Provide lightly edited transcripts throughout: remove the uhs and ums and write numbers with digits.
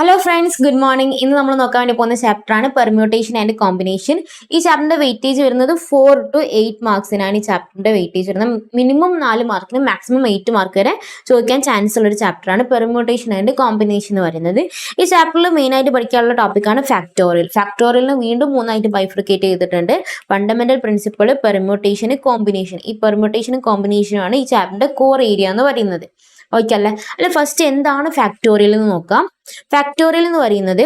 Hello friends, good morning. ഇന്ന് നമ്മൾ നോക്കാൻ വേണ്ടി പോകുന്ന ചാപ്റ്ററാണ് പെർമ്യൂട്ടേഷൻ ആൻഡ് കോമ്പിനേഷൻ. ഈ ചാപ്റ്ററിന്റെ വെയിറ്റേജ് വരുന്നത് 4 to 8 മാർക്സിനാണ് ഈ ചാപ്റ്ററിന്റെ വെയിറ്റേജ് വരുന്നത്. മിനിമം 4 മാർക്കിന് മാക്സിമം 8 മാർക്ക് വരെ ചോദിക്കാൻ ചാൻസ് ഉള്ള ഒരു ചാപ്റ്ററാണ് പെർമ്യൂട്ടേഷൻ ആൻഡ് കോമ്പിനേഷൻ എന്ന് പറയുന്നത്. ഈ ചാപ്റ്ററിൽ മെയിൻ ആയിട്ട് പഠിക്കാനുള്ള ടോപ്പിക്കാണ് ഫാക്ടോറിയൽ. ഫാക്ടോറിയലിന് വീണ്ടും 3 ബൈഫ്രിക്കേറ്റ് ചെയ്തിട്ടുണ്ട്: ഫണ്ടമെന്റൽ പ്രിൻസിപ്പിൾ, പെർമ്യൂട്ടേഷൻ, കോമ്പിനേഷൻ. ഈ പെർമ്യൂട്ടേഷനും കോമ്പിനേഷനും ആണ് ഈ ചാപ്റ്ററിന്റെ കോർ ഏരിയ എന്ന് പറയുന്നത്. ഓക്കെ അല്ലേ? അല്ല, ഫസ്റ്റ് എന്താണ് ഫാക്ടോറിയൽ എന്ന് നോക്കാം. ഫാക്ടോറിയൽ എന്ന് പറയുന്നത്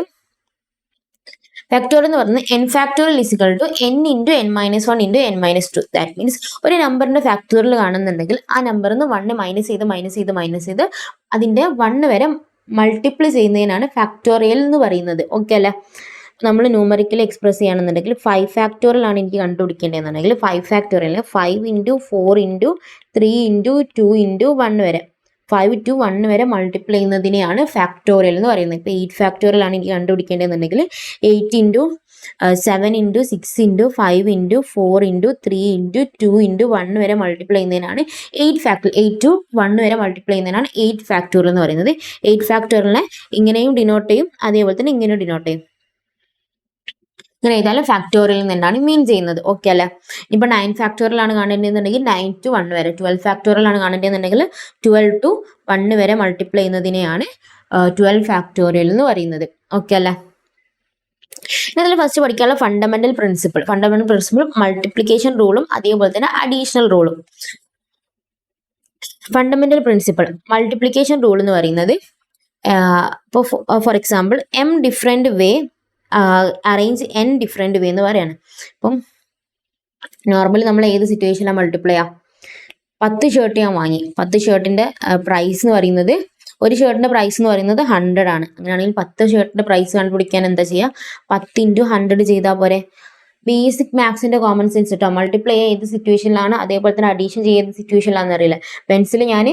n factorial is equal to n into n minus 1 into n minus 2. That means ഒരു നമ്പറിന്റെ ഫാക്ടോറിയൽ കാണുന്നുണ്ടെങ്കിൽ ആ നമ്പറിൽ നിന്ന് 1 മൈനസ് ചെയ്ത് അതിന്റെ 1 വരെ മൾട്ടിപ്ലൈ ചെയ്യുന്നതിനാണ് ഫാക്ടോറിയൽ എന്ന് പറയുന്നത്. ഓക്കെ അല്ലേ? നമ്മൾ ന്യൂമറിക്കലി എക്സ്പ്രസ് ചെയ്യുകയാണെന്നുണ്ടെങ്കിൽ 5 ഫാക്ടോറിയൽ ആണ് എനിക്ക് കണ്ടുപിടിക്കേണ്ടതെന്നുണ്ടെങ്കിൽ 5 factorial 5 into 4 into 3 into 2 into 1 വരെ 5 to 1 വരെ മൾട്ടിപ്ലൈ ചെയ്യുന്നതിനെയാണ് ഫാക്ടോറിയൽ എന്ന് പറയുന്നത്. ഇപ്പോൾ 8 ഫാക്ടോറിയൽ ആണ് എനിക്ക് കണ്ടുപിടിക്കേണ്ടതെന്നുണ്ടെങ്കിൽ 8 into 7 into 6 into 5 into 4 into 3 into 2 into 1 വരെ മൾട്ടിപ്ലൈ ചെയ്യുന്നതിനാണ് 8 to 1 വരെ മൾട്ടിപ്ലൈ ചെയ്യുന്നതിനാണ് 8 ഫാക്ടോറിയൽ എന്ന് പറയുന്നത്. 8 ഫാക്ടോറിയലിനെ ഇങ്ങനെയും ഡിനോട്ട് ചെയ്യും, അതേപോലെ തന്നെ ഇങ്ങനെയും ഡിനോട്ട് ചെയ്യും. ഇങ്ങനെ ചെയ്താലും ഫാക്ടോറിയൽ നിന്നാണ് മീൻ ചെയ്യുന്നത്. ഓക്കെ അല്ലേ? ഇപ്പോൾ 9 ഫാക്ടോറിയൽ ആണ് കാണേണ്ടതെന്നുണ്ടെങ്കിൽ 9 to 1 വരെ, 12 ഫാക്ടോറിയൽ ആണ് കാണേണ്ടതെന്നുണ്ടെങ്കിൽ 12 to 1 വരെ മൾട്ടിപ്ലൈ ചെയ്യുന്നതിനെയാണ് 12 ഫാക്ടോറിയൽ എന്ന് പറയുന്നത്. ഓക്കെ അല്ലേ? ഇതിൽ ഫസ്റ്റ് പഠിക്കാനുള്ള ഫണ്ടമെന്റൽ പ്രിൻസിപ്പിൾ മൾട്ടിപ്ലിക്കേഷൻ റൂളും അതേപോലെ തന്നെ അഡീഷണൽ റൂളും. ഫണ്ടമെന്റൽ പ്രിൻസിപ്പിൾ മൾട്ടിപ്ലിക്കേഷൻ റൂൾ എന്ന് പറയുന്നത് ഇപ്പോൾ for example different way arrange n different way എന്ന് പറയാണ്. ഇപ്പം നോർമലി നമ്മൾ ഏത് സിറ്റുവേഷനിലാണ് മൾട്ടിപ്ലൈ ചെയ്യാം? 10 ഷർട്ട് ഞാൻ വാങ്ങി. 10 ഷർട്ടിന്റെ പ്രൈസ് എന്ന് പറയുന്നത്, ഒരു ഷർട്ടിന്റെ പ്രൈസ് എന്ന് പറയുന്നത് 100 ആണ്. അങ്ങനെയാണെങ്കിൽ 10 ഷർട്ടിന്റെ പ്രൈസ് കണ്ടുപിടിക്കാൻ എന്താ ചെയ്യുക? 10 ഇൻറ്റു 100 ചെയ്താൽ പോരെ? ബേസിക് മാത്സിന്റെ കോമൺ സെൻസ് കേട്ടോ. മൾട്ടിപ്ലൈ ഏത് സിറ്റുവേഷനിലാണ്, അതേപോലെ തന്നെ അഡീഷൻ ചെയ്ത് സിറ്റുവേഷനിലാണെന്ന് അറിയില്ല. പെൻസിൽ ഞാൻ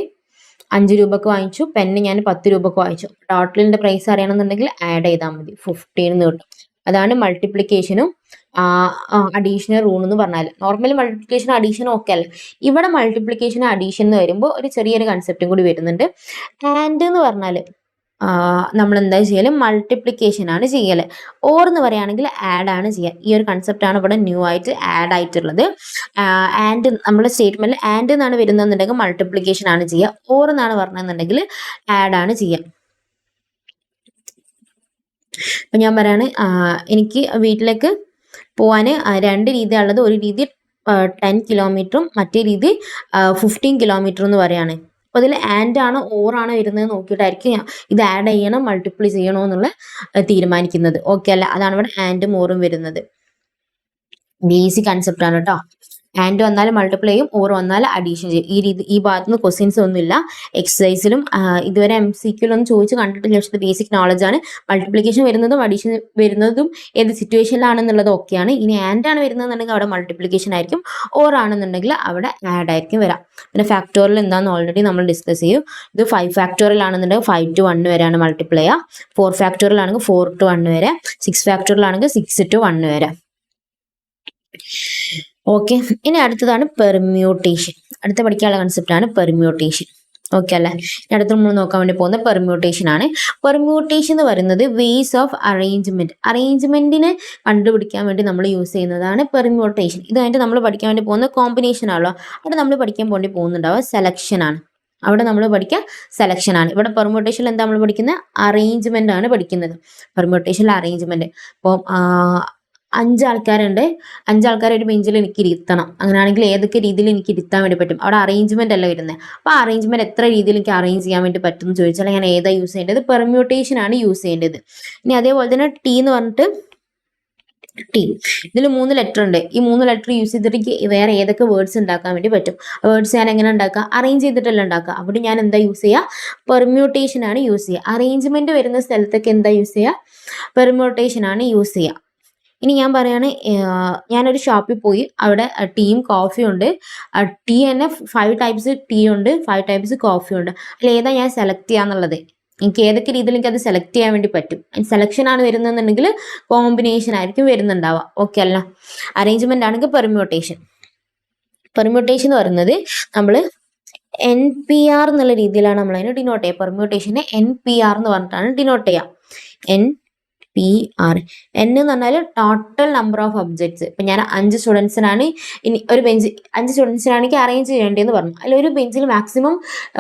5 രൂപക്ക് വാങ്ങിച്ചു, പെന്ന് ഞാൻ 10 രൂപക്ക് വാങ്ങിച്ചു. ടോട്ടലിന്റെ പ്രൈസ് അറിയണമെന്നുണ്ടെങ്കിൽ ആഡ് ചെയ്താൽ മതി, 15 കിട്ടും. അതാണ് മൾട്ടിപ്ലിക്കേഷനും അഡീഷണൽ റൂൾ എന്ന് പറഞ്ഞാൽ. നോർമലി മൾട്ടിപ്ലിക്കേഷനും അഡീഷനും ഒക്കെ അല്ല. ഇവിടെ മൾട്ടിപ്ലിക്കേഷൻ അഡീഷൻ എന്ന് വരുമ്പോൾ ഒരു ചെറിയൊരു കൺസെപ്റ്റും കൂടി വരുന്നുണ്ട്. ആൻഡ് എന്ന് പറഞ്ഞാൽ നമ്മൾ എന്താ ചെയ്യല്? മൾട്ടിപ്ലിക്കേഷൻ ആണ് ചെയ്യല്. ഓർ എന്ന് പറയുകയാണെങ്കിൽ ആഡ് ആണ് ചെയ്യുക. ഈ ഒരു കൺസെപ്റ്റ് ആണ് ഇവിടെ ന്യൂ ആയിട്ട് ആഡ് ആയിട്ടുള്ളത്. ആൻഡ് നമ്മുടെ സ്റ്റേറ്റ്മെന്റിൽ ആൻഡ് എന്നാണ് വരുന്നതെന്നുണ്ടെങ്കിൽ മൾട്ടിപ്ലിക്കേഷൻ ആണ് ചെയ്യുക. ഓർ എന്നാണ് പറഞ്ഞതെന്നുണ്ടെങ്കിൽ ആഡ് ആണ് ചെയ്യുക. അപ്പൊ ഞാൻ പറയാണ്, എനിക്ക് വീട്ടിലേക്ക് പോവാൻ 2 രീതിയാണുള്ളത്. ഒരു രീതി 10 കിലോമീറ്ററും മറ്റേ രീതി 15 കിലോമീറ്റർ എന്ന് പറയാണ്. അപ്പൊ അതിൽ ആൻഡ് ആണ് ഓർ ആണ് വരുന്നത് നോക്കിയിട്ടായിരിക്കും ഇത് ആഡ് ചെയ്യണം മൾട്ടിപ്ലൈ ചെയ്യണോ എന്നുള്ള തീരുമാനിക്കുന്നത്. ഓക്കെ അല്ല? അതാണ് ഇവിടെ ആൻഡും ഓറും വരുന്നത്. ബേസിക് കൺസെപ്റ്റ് ആണ് കേട്ടോ. ആൻഡ് വന്നാൽ മൾട്ടിപ്ലൈ ചെയ്യും, ഓർ വന്നാൽ അഡീഷൻ ചെയ്യും. ഈ ഭാഗത്ത് നിന്ന് ക്വസ്റ്റ്യൻസ് ഒന്നുമില്ല. എക്സസൈസിലും ഇതുവരെ MCQലൊന്നും ചോദിച്ച് കണ്ടിട്ടില്ല. പക്ഷേ ബേസിക് നോളജ് ആണ്. മൾട്ടിപ്ലിക്കേഷൻ വരുന്നതും അഡീഷൻ വരുന്നതും ഏത് സിറ്റുവേഷനിലാണെന്നുള്ളത് ഓക്കെയാണ്. ഇനി ആൻഡ് ആണ് വരുന്നതെന്നുണ്ടെങ്കിൽ അവിടെ മൾട്ടിപ്ലിക്കേഷൻ ആയിരിക്കും, ഓർ ആണെന്നുണ്ടെങ്കിൽ അവിടെ ആഡ് ആയിരിക്കും വരാം. പിന്നെ ഫാക്ടോറിയൽ എന്താണെന്ന് ഓൾറെഡി നമ്മൾ ഡിസ്കസ് ചെയ്യും. ഇത് 5 ഫാക്ടോറിയൽ ആണെന്നുണ്ടെങ്കിൽ 5 to 1 വരെയാണ് മൾട്ടിപ്ലൈ ചെയ്യുക. 4 ഫാക്ടോറിയൽ ആണെങ്കിൽ 4 to 1 വരെ. 6 ഫാക്ടോറിയൽ ആണെങ്കിൽ 6 to 1 വരെ. ഓക്കെ, ഇനി അടുത്തതാണ് പെർമ്യൂട്ടേഷൻ. അടുത്ത പഠിക്കാനുള്ള കൺസെപ്റ്റ് ആണ് പെർമ്യൂട്ടേഷൻ. ഓക്കെ അല്ലേ? അടുത്ത് നമ്മൾ നോക്കാൻ വേണ്ടി പോകുന്ന പെർമ്യൂട്ടേഷൻ ആണ്. പെർമ്യൂട്ടേഷൻ എന്ന് പറയുന്നത് വേസ് ഓഫ് അറേഞ്ച്മെന്റിനെ കണ്ടുപിടിക്കാൻ വേണ്ടി നമ്മൾ യൂസ് ചെയ്യുന്നതാണ് പെർമ്യൂട്ടേഷൻ. ഇത് കഴിഞ്ഞിട്ട് നമ്മൾ പഠിക്കാൻ വേണ്ടി പോകുന്ന കോമ്പിനേഷൻ ആണല്ലോ. അവിടെ നമ്മൾ പഠിക്കാൻ വേണ്ടി പോകുന്നുണ്ടാവുക സെലക്ഷൻ ആണ്. അവിടെ നമ്മൾ പഠിക്കുക സെലക്ഷൻ ആണ്. ഇവിടെ പെർമ്യൂട്ടേഷനിൽ എന്താ നമ്മൾ പഠിക്കുന്നത്? അറേഞ്ച്മെന്റ് ആണ് പഠിക്കുന്നത്. പെർമ്യൂട്ടേഷനിൽ അറേഞ്ച്മെന്റ്. ഇപ്പോൾ 5 ആൾക്കാരുണ്ട്. 5 ആൾക്കാർ ഒരു ബെഞ്ചിൽ എനിക്ക് ഇരുത്തണം. അങ്ങനെയാണെങ്കിൽ ഏതൊക്കെ രീതിയിൽ എനിക്ക് ഇരുത്താൻ വേണ്ടി പറ്റും? അവിടെ അറേഞ്ച്മെന്റ് അല്ല വരുന്നത്. അപ്പോൾ അറേഞ്ച്മെന്റ് എത്ര രീതിയിൽ എനിക്ക് അറേഞ്ച് ചെയ്യാൻ വേണ്ടി പറ്റും എന്ന് ചോദിച്ചാൽ ഞാൻ ഏതാ യൂസ് ചെയ്യേണ്ടത്? പെർമ്യൂട്ടേഷൻ ആണ് യൂസ് ചെയ്യേണ്ടത്. ഇനി അതേപോലെ തന്നെ ടി എന്ന് പറഞ്ഞിട്ട് ഇതിൽ 3 ലെറ്റർ ഉണ്ട്. ഈ 3 ലെറ്റർ യൂസ് ചെയ്തിട്ട് വേറെ ഏതൊക്കെ വേർഡ്സ് ഉണ്ടാക്കാൻ വേണ്ടി പറ്റും? വേർഡ്സ് ഞാൻ എങ്ങനെ ഉണ്ടാക്കുക? അറേഞ്ച് ചെയ്തിട്ടല്ല ഉണ്ടാക്കുക. അവിടെ ഞാൻ എന്താ യൂസ് ചെയ്യുക? പെർമ്യൂട്ടേഷൻ ആണ് യൂസ് ചെയ്യുക. അറേഞ്ച്മെന്റ് വരുന്ന സ്ഥലത്തൊക്കെ എന്താ യൂസ് ചെയ്യുക? പെർമ്യൂട്ടേഷൻ ആണ് യൂസ് ചെയ്യുക. ഇനി ഞാൻ പറയാണ്, ഞാനൊരു ഷോപ്പിൽ പോയി, അവിടെ ടീയും കോഫിയും ഉണ്ട്. ടീ തന്നെ 5 ടൈപ്സ് ടീ ഉണ്ട്, 5 ടൈപ്സ് കോഫി ഉണ്ട്. അതിൽ ഏതാ ഞാൻ സെലക്ട് ചെയ്യാന്നുള്ളത്? എനിക്ക് ഏതൊക്കെ രീതിയിൽ എനിക്ക് അത് സെലക്ട് ചെയ്യാൻ വേണ്ടി പറ്റും? സെലക്ഷൻ ആണ് വരുന്നതെന്നുണ്ടെങ്കിൽ കോമ്പിനേഷൻ ആയിരിക്കും വരുന്നുണ്ടാവുക. ഓക്കെ അല്ല? അറേഞ്ച്മെന്റ് ആണെങ്കിൽ പെർമ്യൂട്ടേഷൻ എന്ന് പറയുന്നത് നമ്മൾ NPR എന്നുള്ള രീതിയിലാണ് നമ്മൾ അതിനെ ഡിനോട്ട് ചെയ്യുക. പെർമ്യൂട്ടേഷനെ NPR എന്ന് പറഞ്ഞിട്ടാണ് ഡിനോട്ട് ചെയ്യുക. N P R. എൻ എന്ന് പറഞ്ഞാൽ ടോട്ടൽ നമ്പർ ഓഫ് ഒബ്ജക്ട്സ്. ഇപ്പം ഞാൻ 5 സ്റ്റുഡൻസിനാണ് ഇനി ഒരു ബെഞ്ച് 5 സ്റ്റുഡൻസിനാണെങ്കിൽ അറേഞ്ച് ചെയ്യേണ്ടതെന്ന് പറഞ്ഞു. അതിൽ ഒരു ബെഞ്ചിൽ മാക്സിമം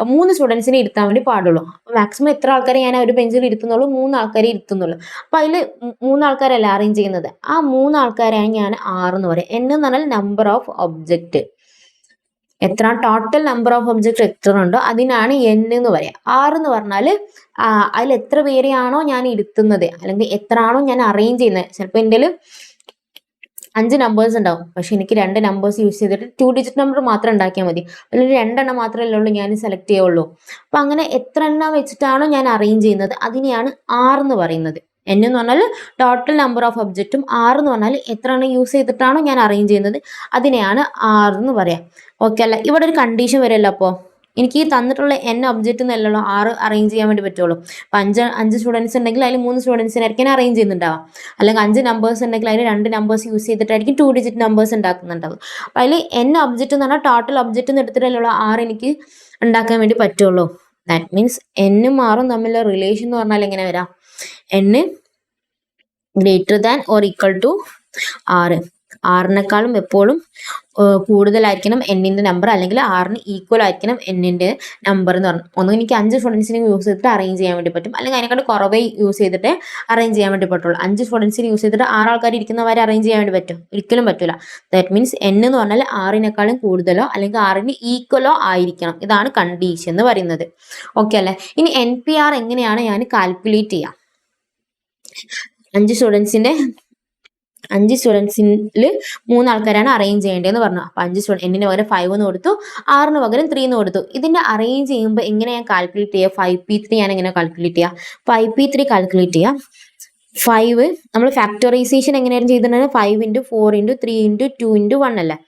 3 സ്റ്റുഡൻസിനെ ഇരുത്താൻ വേണ്ടി പാടുള്ളൂ. അപ്പോൾ മാക്സിമം എത്ര ആൾക്കാരെ ഞാൻ ഒരു ബെഞ്ചിൽ ഇരുത്തുന്നുള്ളൂ? 3 ആൾക്കാരെ ഇരുത്തുന്നുള്ളൂ. അപ്പോൾ അതിൽ 3 ആൾക്കാരല്ല അറേഞ്ച് ചെയ്യുന്നത്. ആ 3 ആൾക്കാരെയാണ് ഞാൻ ആർ എന്ന് പറയുക. എൻ എന്ന് പറഞ്ഞാൽ നമ്പർ ഓഫ് ഒബ്ജക്റ്റ്. എത്ര ടോട്ടൽ നമ്പർ ഓഫ് ഒബ്ജക്റ്റ് എത്ര ഉണ്ടോ അതിനാണ് എൻ എന്ന് പറയാം. ആർ എന്ന് പറഞ്ഞാൽ അതിൽ എത്ര പേരെയാണോ ഞാൻ ഇരുത്തുന്നത് അല്ലെങ്കിൽ എത്ര ആണോ ഞാൻ അറേഞ്ച് ചെയ്യുന്നത്. ചിലപ്പോൾ എൻ്റെ 5 നമ്പേഴ്സ് ഉണ്ടാവും, പക്ഷെ എനിക്ക് 2 നമ്പേഴ്സ് യൂസ് ചെയ്തിട്ട് 2 ഡിജിറ്റ് നമ്പർ മാത്രം ഉണ്ടാക്കിയാൽ മതി. അല്ലെങ്കിൽ 2 എണ്ണം മാത്രമല്ലേ ഉള്ളൂ ഞാൻ സെലക്ട് ചെയ്യുള്ളൂ. അപ്പം അങ്ങനെ എത്ര എണ്ണം വെച്ചിട്ടാണോ ഞാൻ അറേഞ്ച് ചെയ്യുന്നത് അതിനെയാണ് ആർ എന്ന് പറയുന്നത്. എൻ എന്ന് പറഞ്ഞാൽ ടോട്ടൽ നമ്പർ ഓഫ് ഒബ്ജക്റ്റും ആർ എന്ന് പറഞ്ഞാൽ എത്ര എണ്ണം യൂസ് ചെയ്തിട്ടാണോ ഞാൻ അറേഞ്ച് ചെയ്യുന്നത് അതിനെയാണ് ആർ എന്ന് പറയാം. ഓക്കെ അല്ല? ഇവിടെ ഒരു കണ്ടീഷൻ വരുമല്ലോ. അപ്പോൾ എനിക്ക് ഈ തന്നിട്ടുള്ള എൻ ഒബ്ജക്റ്റ് എന്നല്ലല്ലോ ആറ് അറേഞ്ച് ചെയ്യാൻ വേണ്ടി പറ്റുള്ളൂ. അപ്പം 5 സ്റ്റുഡൻസ് ഉണ്ടെങ്കിൽ അതിൽ 3 സ്റ്റുഡൻസിനായിരിക്കും അറേഞ്ച് ചെയ്യുന്നുണ്ടാവാം. അല്ലെങ്കിൽ 5 നമ്പേഴ്സ് ഉണ്ടെങ്കിൽ അതിൽ 2 നമ്പേഴ്സ് യൂസ് ചെയ്തിട്ടായിരിക്കും 2 ഡിജിറ്റ് നമ്പേഴ്സ് ഉണ്ടാക്കുന്നുണ്ടാവും. അപ്പം അതിൽ എൻ ഒബ്ജക്റ്റ് എന്ന് പറഞ്ഞാൽ ടോട്ടൽ ഒബ്ജക്റ്റ് എന്ന് എടുത്തിട്ടല്ലോ ആറ് എനിക്ക് ഉണ്ടാക്കാൻ വേണ്ടി പറ്റുള്ളൂ. ദാറ്റ് മീൻസ് എന്നും ആറും തമ്മിലുള്ള റിലേഷൻ എന്ന് പറഞ്ഞാൽ എങ്ങനെ വരാം? n greater than or equal to 6. ആറിനേക്കാളും എപ്പോഴും കൂടുതലായിരിക്കണം എന്നിൻ്റെ നമ്പർ, അല്ലെങ്കിൽ ആറിന് ഈക്വൽ ആയിരിക്കണം എന്നിൻ്റെ നമ്പർ എന്ന് പറഞ്ഞു. ഒന്നും എനിക്ക് 5 സ്റ്റുഡൻസിനെ യൂസ് ചെയ്തിട്ട് അറേഞ്ച് ചെയ്യാൻ വേണ്ടി പറ്റും, അല്ലെങ്കിൽ അതിനെക്കാളും കുറവേ യൂസ് ചെയ്തിട്ട് അറേഞ്ച് ചെയ്യാൻ വേണ്ടി പറ്റുള്ളൂ. 5 സ്റ്റുഡൻസിനെ യൂസ് ചെയ്തിട്ട് 6 ആൾക്കാർ ഇരിക്കുന്നവരെ അറേഞ്ച് ചെയ്യാൻ വേണ്ടി പറ്റും? ഒരിക്കലും പറ്റില്ല. ദാറ്റ് മീൻസ് n എന്ന് പറഞ്ഞാൽ ആറിനേക്കാളും കൂടുതലോ അല്ലെങ്കിൽ ആറിന് ഈക്വലോ ആയിരിക്കണം. ഇതാണ് കണ്ടീഷൻ എന്ന് പറയുന്നത്. ഓക്കെ അല്ലേ? ഇനി NPR എങ്ങനെയാണ് ഞാൻ കാൽക്കുലേറ്റ് ചെയ്യുക? 5 സ്റ്റുഡൻസിൽ 3 ആൾക്കാരാണ് അറേഞ്ച് ചെയ്യേണ്ടതെന്ന് പറഞ്ഞു. അപ്പോൾ 5 സ്റ്റുഡൻറ്റ് എന്നിന് പകരം 5 എന്ന് കൊടുത്തു, 6ന് പകരം 3 എന്ന് കൊടുത്തു. ഇതിൻ്റെ അറേഞ്ച് ചെയ്യുമ്പോൾ എങ്ങനെ ഞാൻ കാൽക്കുലേറ്റ് ചെയ്യുക? 5p3 ഞാൻ എങ്ങനെ കാൽക്കുലേറ്റ് ചെയ്യുക? 5p3 കാൽക്കുലേറ്റ് ചെയ്യാം. 5 നമ്മൾ ഫാക്ടറൈസേഷൻ എങ്ങനെയായിരുന്നു ചെയ്തിട്ടുണ്ടെങ്കിൽ 5 × 4 × 3 × 2 × 1 അല്ലേ?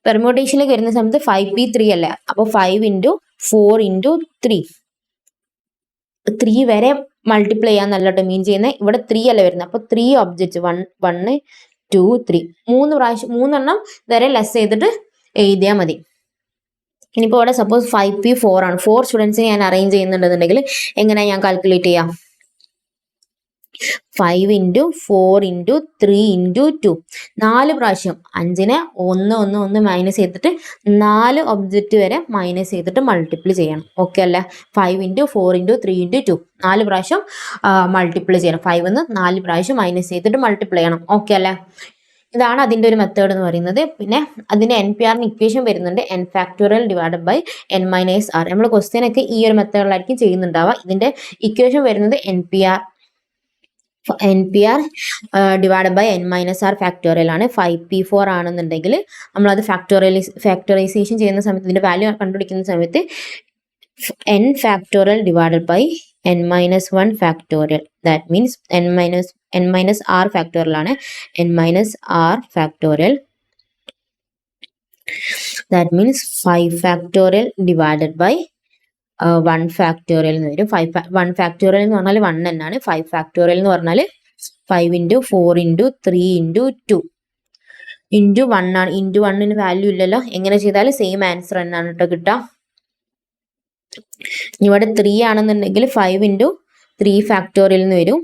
പെർമ്യൂട്ടേഷനിലേക്ക് വരുന്ന സമയത്ത് 5p3 അല്ലേ? അപ്പോൾ 5 × 4 × 3 3 വരെ മൾട്ടിപ്ലൈ ചെയ്യാന്നല്ല കേട്ടോ മീൻ ചെയ്യുന്നത്. ഇവിടെ 3 അല്ല വരുന്നത്. അപ്പോൾ 3 ഒബ്ജക്റ്റ് 1 2 3 3 എണ്ണം വരെ ലെസ് ചെയ്തിട്ട് എഴുതിയാൽ മതി. ഇനിയിപ്പോൾ ഇവിടെ സപ്പോസ് 5p4 ആണ്. 4 സ്റ്റുഡൻസിനെ ഞാൻ അറേഞ്ച് ചെയ്യുന്നുണ്ടെന്നുണ്ടെങ്കിൽ എങ്ങനെയാണ് ഞാൻ കാൽക്കുലേറ്റ് ചെയ്യാം? 5 × 4 × 3 × 2 4 പ്രാവശ്യം 5നെ 1 മൈനസ് ചെയ്തിട്ട് 4 ഒബ്ജക്റ്റ് വരെ മൈനസ് ചെയ്തിട്ട് മൾട്ടിപ്ലൈ ചെയ്യണം. ഓക്കെ അല്ലേ? 5 × 4 × 3 × 2 4 പ്രാവശ്യം മൾട്ടിപ്ലൈ ചെയ്യണം. 5 4 പ്രാവശ്യം മൈനസ് ചെയ്തിട്ട് മൾട്ടിപ്ലൈ ചെയ്യണം. ഓക്കെ അല്ലേ? ഇതാണ് അതിൻ്റെ ഒരു മെത്തേഡ് എന്ന് പറയുന്നത്. പിന്നെ അതിൻ്റെ NPR ഇക്വേഷൻ വരുന്നുണ്ട്, n factorial divided by n minus r. നമ്മൾ ക്വസ്റ്റ്യൻ ഒക്കെ ഈ ഒരു മെത്തേഡിലായിരിക്കും ചെയ്യുന്നുണ്ടാവുക. ഇതിൻ്റെ ഇക്വേഷൻ വരുന്നത് NPR divided by n minus r factorial ആണ്. 5p4 ആണെന്നുണ്ടെങ്കിൽ നമ്മളത് ഫാക്ടറൈസേഷൻ ചെയ്യുന്ന സമയത്ത് ഇതിൻ്റെ വാല്യൂ കണ്ടുപിടിക്കുന്ന സമയത്ത് n factorial divided by n minus 1 factorial. That means n minus r factorial ആണ്. n minus r factorial. That means 5 factorial divided by 1 factorial എന്ന് വരും. 1 ഫാക്ടോറിയൽ എന്ന് പറഞ്ഞാൽ 1 എന്നാണ്. 5 ഫാക്ടോറിയൽ എന്ന് പറഞ്ഞാൽ 5 × 4 × 3 × 2 × 1 ആണ്. × 1ന് വാല്യൂ ഇല്ലല്ലോ. എങ്ങനെ ചെയ്താലും സെയിം ആൻസർ എന്നാണ് കേട്ടോ കിട്ടുക. ഇവിടെ 3 ആണെന്നുണ്ടെങ്കിൽ 5 × 3 ഫാക്ടോറിയൽ എന്ന് വരും.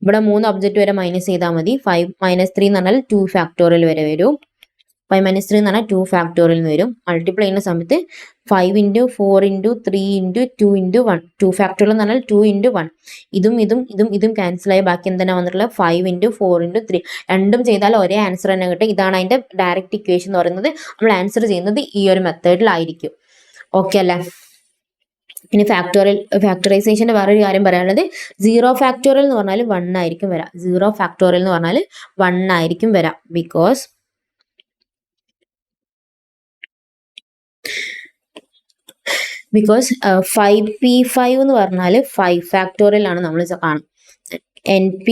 ഇവിടെ 3 ഒബ്ജക്റ്റ് വരെ മൈനസ് ചെയ്താൽ മതി. 5 - 3 എന്ന് പറഞ്ഞാൽ 2 ഫാക്ടോറിയൽ വരെ വരും. 5 - 3 എന്ന് പറഞ്ഞാൽ 2 ഫാക്ടോറിയൽ എന്ന് വരും. മൾട്ടിപ്ലൈ ചെയ്യുന്ന സമയത്ത് 5 × 4 × 3 × 2 × 1 2 ഫാക്ടോറിയൽ എന്ന് പറഞ്ഞാൽ 2 × 1 ഇതും ക്യാൻസൽ ആയി ബാക്കി എന്താണ് വന്നിട്ടുള്ളത്? 5 × 4 × 3 രണ്ടും ചെയ്താൽ ഒരേ ആൻസർ തന്നെ കിട്ടും. ഇതാണ് അതിൻ്റെ ഡയറക്റ്റ് ഇക്വേഷൻ എന്ന് പറയുന്നത്. നമ്മൾ ആൻസർ ചെയ്യുന്നത് ഈ ഒരു മെത്തേഡിലായിരിക്കും. ഓക്കെ അല്ലേ? ഇനി ഫാക്ടറൈസേഷൻ്റെ വേറൊരു കാര്യം പറയാനുള്ളത്, 0 ഫാക്ടോറിയൽ എന്ന് പറഞ്ഞാൽ 1 ആയിരിക്കും വരാം. 0 ഫാക്ടോറിയൽ എന്ന് പറഞ്ഞാൽ 1 ആയിരിക്കും വരാം. ബിക്കോസ് 5p5 എന്ന് പറഞ്ഞാൽ 5 ഫാക്ടോറിയൽ ആണ് നമ്മൾ കാണും. NP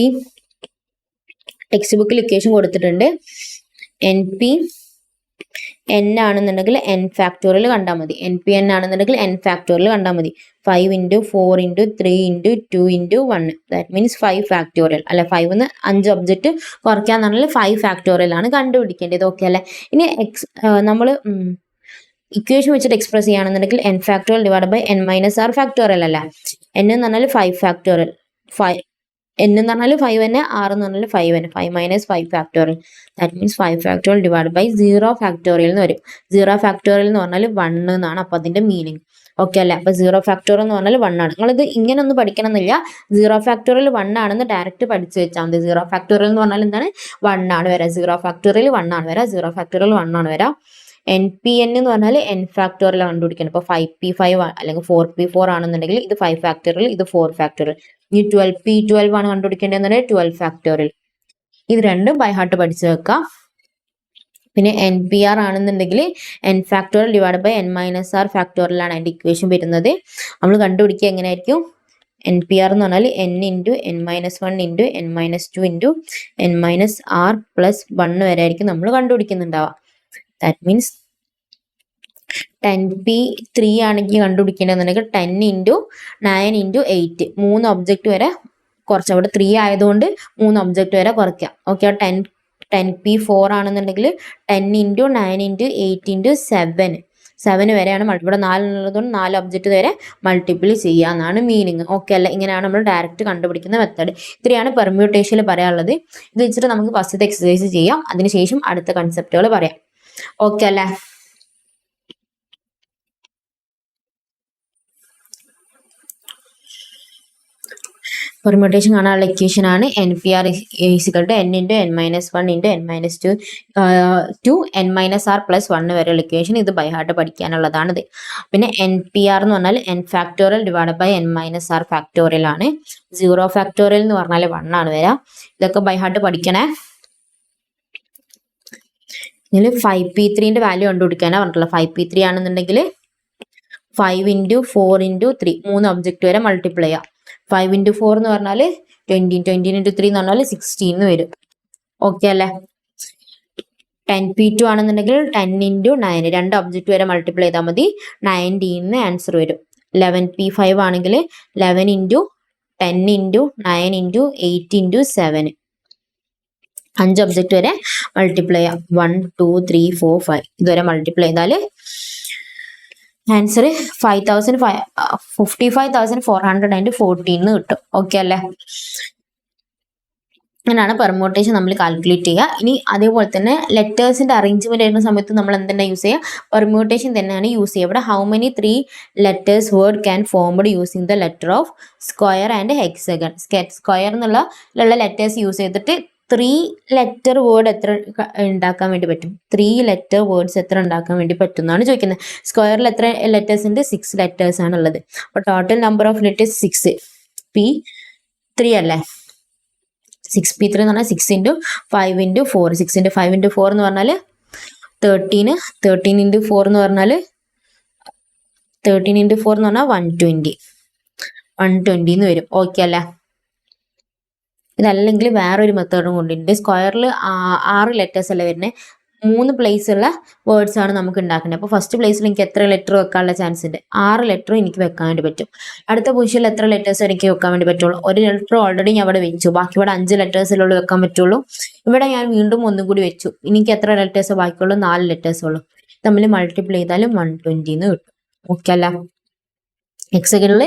ടെക്സ്റ്റ് ബുക്കിൽ ഇക്വേഷൻ കൊടുത്തിട്ടുണ്ട്. NP n ആണെന്നുണ്ടെങ്കിൽ n ഫാക്ടോറിയൽ കണ്ടാൽ മതി. NPn ആണെന്നുണ്ടെങ്കിൽ n ഫാക്ടോറിയൽ കണ്ടാൽ മതി. 5 × 4 × 3 × 2 × 1 ദാറ്റ് മീൻസ് 5 ഫാക്ടോറിയൽ അല്ലെ. 5ന്ന് 5 ഒബ്ജക്റ്റ് കുറയ്ക്കാന്ന് പറഞ്ഞാൽ 5 ഫാക്ടോറിയൽ ആണ് കണ്ടുപിടിക്കേണ്ടത്. ഓക്കെ അല്ലേ? ഇനി നമ്മൾ ഇക്വേഷൻ വെച്ചിട്ട് എക്സ്പ്രസ് ചെയ്യുകയാണെന്നുണ്ടെങ്കിൽ n factorial divide by n minus r factorial അല്ല. n എന്ന് പറഞ്ഞാൽ 5 ഫാക്ടോറിയൽ 5 n എന്ന് പറഞ്ഞാൽ 5 തന്നെ, r എന്ന് പറഞ്ഞാൽ 5 തന്നെ. 5 minus 5 factorial, that means 5 factorial divide by 0 factorial എന്ന് വരും. 0 ഫാക്ടോറിയൽ എന്ന് പറഞ്ഞാൽ 1 എന്നാണ് അപ്പോൾ അതിന്റെ മീനിങ്. ഓക്കെ അല്ലേ? അപ്പോൾ 0 ഫാക്ടോറിയൽ എന്ന് പറഞ്ഞാൽ 1 ആണ്. നിങ്ങളിത് ഇങ്ങനെ ഒന്നും പഠിക്കണമെന്നില്ല. 0 ഫാക്ടോറിയൽ 1 ആണെന്ന് ഡയറക്റ്റ് പഠിച്ചു വെച്ചാൽ മതി. 0 ഫാക്ടോറിയൽ എന്ന് പറഞ്ഞാൽ എന്താണ്? 1 ആണ് വരാം. 0 ഫാക്ടോറിയൽ 1 ആണ് വരാം. 0 ഫാക്ടോറിയൽ 1 ആണ് വരാം. NPN എന്ന് പറഞ്ഞാൽ n ഫാക്ടോറിയൽ കണ്ടുപിടിക്കണം. ഇപ്പോൾ 5p5 അല്ലെങ്കിൽ 4p4 ആണെന്നുണ്ടെങ്കിൽ ഇത് 5 ഫാക്ടോറിയൽ, ഇത് 4 ഫാക്ടോറിയൽ. ഈ 12p12 ആണ് കണ്ടുപിടിക്കേണ്ടതെന്നുണ്ടെങ്കിൽ 12 ഫാക്ടോറിയൽ. ഇത് രണ്ടും ബൈ ഹാർട്ട് പഠിച്ചു വെക്കാം. പിന്നെ NPR ആണെന്നുണ്ടെങ്കിൽ n factorial divide by n minus R ഫാക്ടോറിയലാണ് അതിൻ്റെ ഇക്വേഷൻ വരുന്നത്. നമ്മൾ കണ്ടുപിടിക്കുക എങ്ങനെയായിരിക്കും? NPR എന്ന് പറഞ്ഞാൽ n into n minus 1 into n minus 2 into n minus r plus 1 വരെ ആയിരിക്കും നമ്മൾ കണ്ടുപിടിക്കുന്നുണ്ടാവുക. ദാറ്റ് മീൻസ് 10p3 ആണെങ്കിൽ കണ്ടുപിടിക്കേണ്ടതെന്നുണ്ടെങ്കിൽ 10 ഇൻറ്റു 9 ഇൻറ്റു 8 3 ഒബ്ജക്റ്റ് വരെ കുറച്ച്, അവിടെ 3 ആയതുകൊണ്ട് 3 ഒബ്ജക്റ്റ് വരെ കുറയ്ക്കാം. ഓക്കെ, 10p4 ആണെന്നുണ്ടെങ്കിൽ 10 ഇൻറ്റു 9 ഇൻറ്റു 8 ഇൻറ്റു 7 വരെയാണ് ഇവിടെ 4 ഉള്ളതുകൊണ്ട് 4 ഒബ്ജക്റ്റ് വരെ മൾട്ടിപ്പിൾ ചെയ്യുക എന്നാണ് മീനിങ്. ഓക്കെ അല്ല? ഇങ്ങനെയാണ് നമ്മൾ ഡയറക്റ്റ് കണ്ടുപിടിക്കുന്ന മെത്തേഡ്. ഇത്രയാണ് പെർമ്യൂട്ടേഷനിൽ പറയാനുള്ളത്. ഇത് വെച്ചിട്ട് നമുക്ക് ഫസ്റ്റത്തെ എക്സസൈസ് ചെയ്യാം, അതിനുശേഷം അടുത്ത കൺസെപ്റ്റുകൾ പറയാം. ഓക്കെ അല്ലേ? പെർമ്യൂട്ടേഷൻ കാണാനുള്ള ഇക്വേഷൻ ആണ് NPR is equal to n into n minus 1 into n minus 2 to n minus r plus 1 വരെയുള്ള ഇക്വേഷൻ. ഇത് ബൈ ഹാർട്ട് പഠിക്കാനുള്ളതാണിത്. പിന്നെ NPR എന്ന് പറഞ്ഞാൽ n factorial divide by n minus r factorial ആണ്. 0 ഫാക്ടോറിയൽ എന്ന് പറഞ്ഞാൽ 1 ആണ് വരാം. ഇതൊക്കെ ബൈ ഹാർട്ട് പഠിക്കണേ. ഇതിൽ 5p3ന്റെ വാല്യൂ കണ്ടുപിടിക്കാനാണ് പറഞ്ഞിട്ടുള്ളത്. 5p3 ആണെന്നുണ്ടെങ്കിൽ 5 ഇൻറ്റു 4 ഇൻറ്റു 3 3 ഒബ്ജക്റ്റ് വരെ മൾട്ടിപ്ലൈ ചെയ്യാം. 5 ഇൻറ്റു 4 എന്ന് പറഞ്ഞാൽ 20, 20 ഇൻറ്റു 3 എന്ന് പറഞ്ഞാൽ 16 എന്ന് വരും. ഓക്കെ അല്ലേ? 10p2 ആണെന്നുണ്ടെങ്കിൽ 10 ഇൻറ്റു 9 2 ഒബ്ജക്റ്റ് വരെ മൾട്ടിപ്ലൈ ചെയ്താൽ മതി, 19 ആൻസർ വരും. 11p5 ആണെങ്കിൽ 11 into 10 into 9 into 8 into 7 5 object വരെ മൾട്ടിപ്ലൈ ചെയ്യാം. 1 2 3 4 5 ഇതുവരെ മൾട്ടിപ്ലൈ ചെയ്താൽ ആൻസർ 55,414 കിട്ടും. ഓക്കെ അല്ലേ? അങ്ങനെയാണ് പെർമ്യൂട്ടേഷൻ നമ്മൾ കാൽക്കുലേറ്റ് ചെയ്യുക. ഇനി അതേപോലെ തന്നെ ലെറ്റേഴ്സിന്റെ അറേഞ്ച്മെന്റ് ചെയ്യുന്ന സമയത്ത് നമ്മൾ എന്താണ് യൂസ് ചെയ്യുക? പെർമ്യൂട്ടേഷൻ തന്നെയാണ് യൂസ് ചെയ്യുക. ഇവിടെ how many 3 letters word can formed using the letter of square and hexagon. Square എന്നുള്ള ലെറ്റേഴ്സ് യൂസ് ചെയ്തിട്ട് 3 ലെറ്റർ വേർഡ് എത്ര ഉണ്ടാക്കാൻ വേണ്ടി പറ്റും? 3 ലെറ്റർ വേർഡ്സ് എത്ര ഉണ്ടാക്കാൻ വേണ്ടി പറ്റും എന്നാണ് ചോദിക്കുന്നത്. സ്ക്വയറിൽ എത്ര ലെറ്റേഴ്സ് ഉണ്ട്? 6 ലെറ്റേഴ്സ് ആണ് ഉള്ളത്. അപ്പോൾ total number of letters 6p3 അല്ലേ? 6p3 എന്ന് പറഞ്ഞാൽ 6 ഇൻറ്റു 5 ഇൻറ്റു 4 6 ഇൻറ്റു 5 ഇൻറ്റു 4 എന്ന് പറഞ്ഞാൽ 13 13 ഇൻറ്റു 4 എന്ന് പറഞ്ഞാൽ 13 ഇൻറ്റു 4 എന്ന് പറഞ്ഞാൽ 120 എന്ന് വരും. ഓക്കെ അല്ലേ? ഇതല്ലെങ്കിൽ വേറൊരു മെത്തേഡും കൊണ്ടുണ്ട്. സ്ക്വയറിൽ 6 ലെറ്റേഴ്സ് അല്ലേ വരുന്നത്, 3 പ്ലേസുള്ള വേർഡ്സ് ആണ് നമുക്ക് ഉണ്ടാക്കേണ്ടത്. അപ്പോൾ ഫസ്റ്റ് പ്ലേസിൽ എനിക്ക് എത്ര ലെറ്റർ വെക്കാനുള്ള ചാൻസ് ഉണ്ട്? 6 ലെറ്റർ എനിക്ക് വെക്കാൻ വേണ്ടി പറ്റും. അടുത്ത പൊസിഷനിൽ എത്ര ലെറ്റേഴ്സ് എനിക്ക് വെക്കാൻ വേണ്ടി പറ്റുള്ളൂ? ഒരു ലെറ്റർ ഓൾറെഡി ഞാൻ അവിടെ വെച്ചു, ബാക്കി ഇവിടെ 5 ലെറ്റേഴ്സിലുള്ള വെക്കാൻ പറ്റുള്ളൂ. ഇവിടെ ഞാൻ വീണ്ടും ഒന്നും കൂടി വെച്ചു, എനിക്ക് എത്ര ലെറ്റേഴ്സ് ബാക്കിയുള്ളൂ? 4 ലെറ്റേഴ്സ് ഉള്ളൂ. തമ്മിൽ മൾട്ടിപ്ലൈ ചെയ്താലും 120 എന്ന് കിട്ടും. ഓക്കെ അല്ല? ഹെക്സഗണിൽ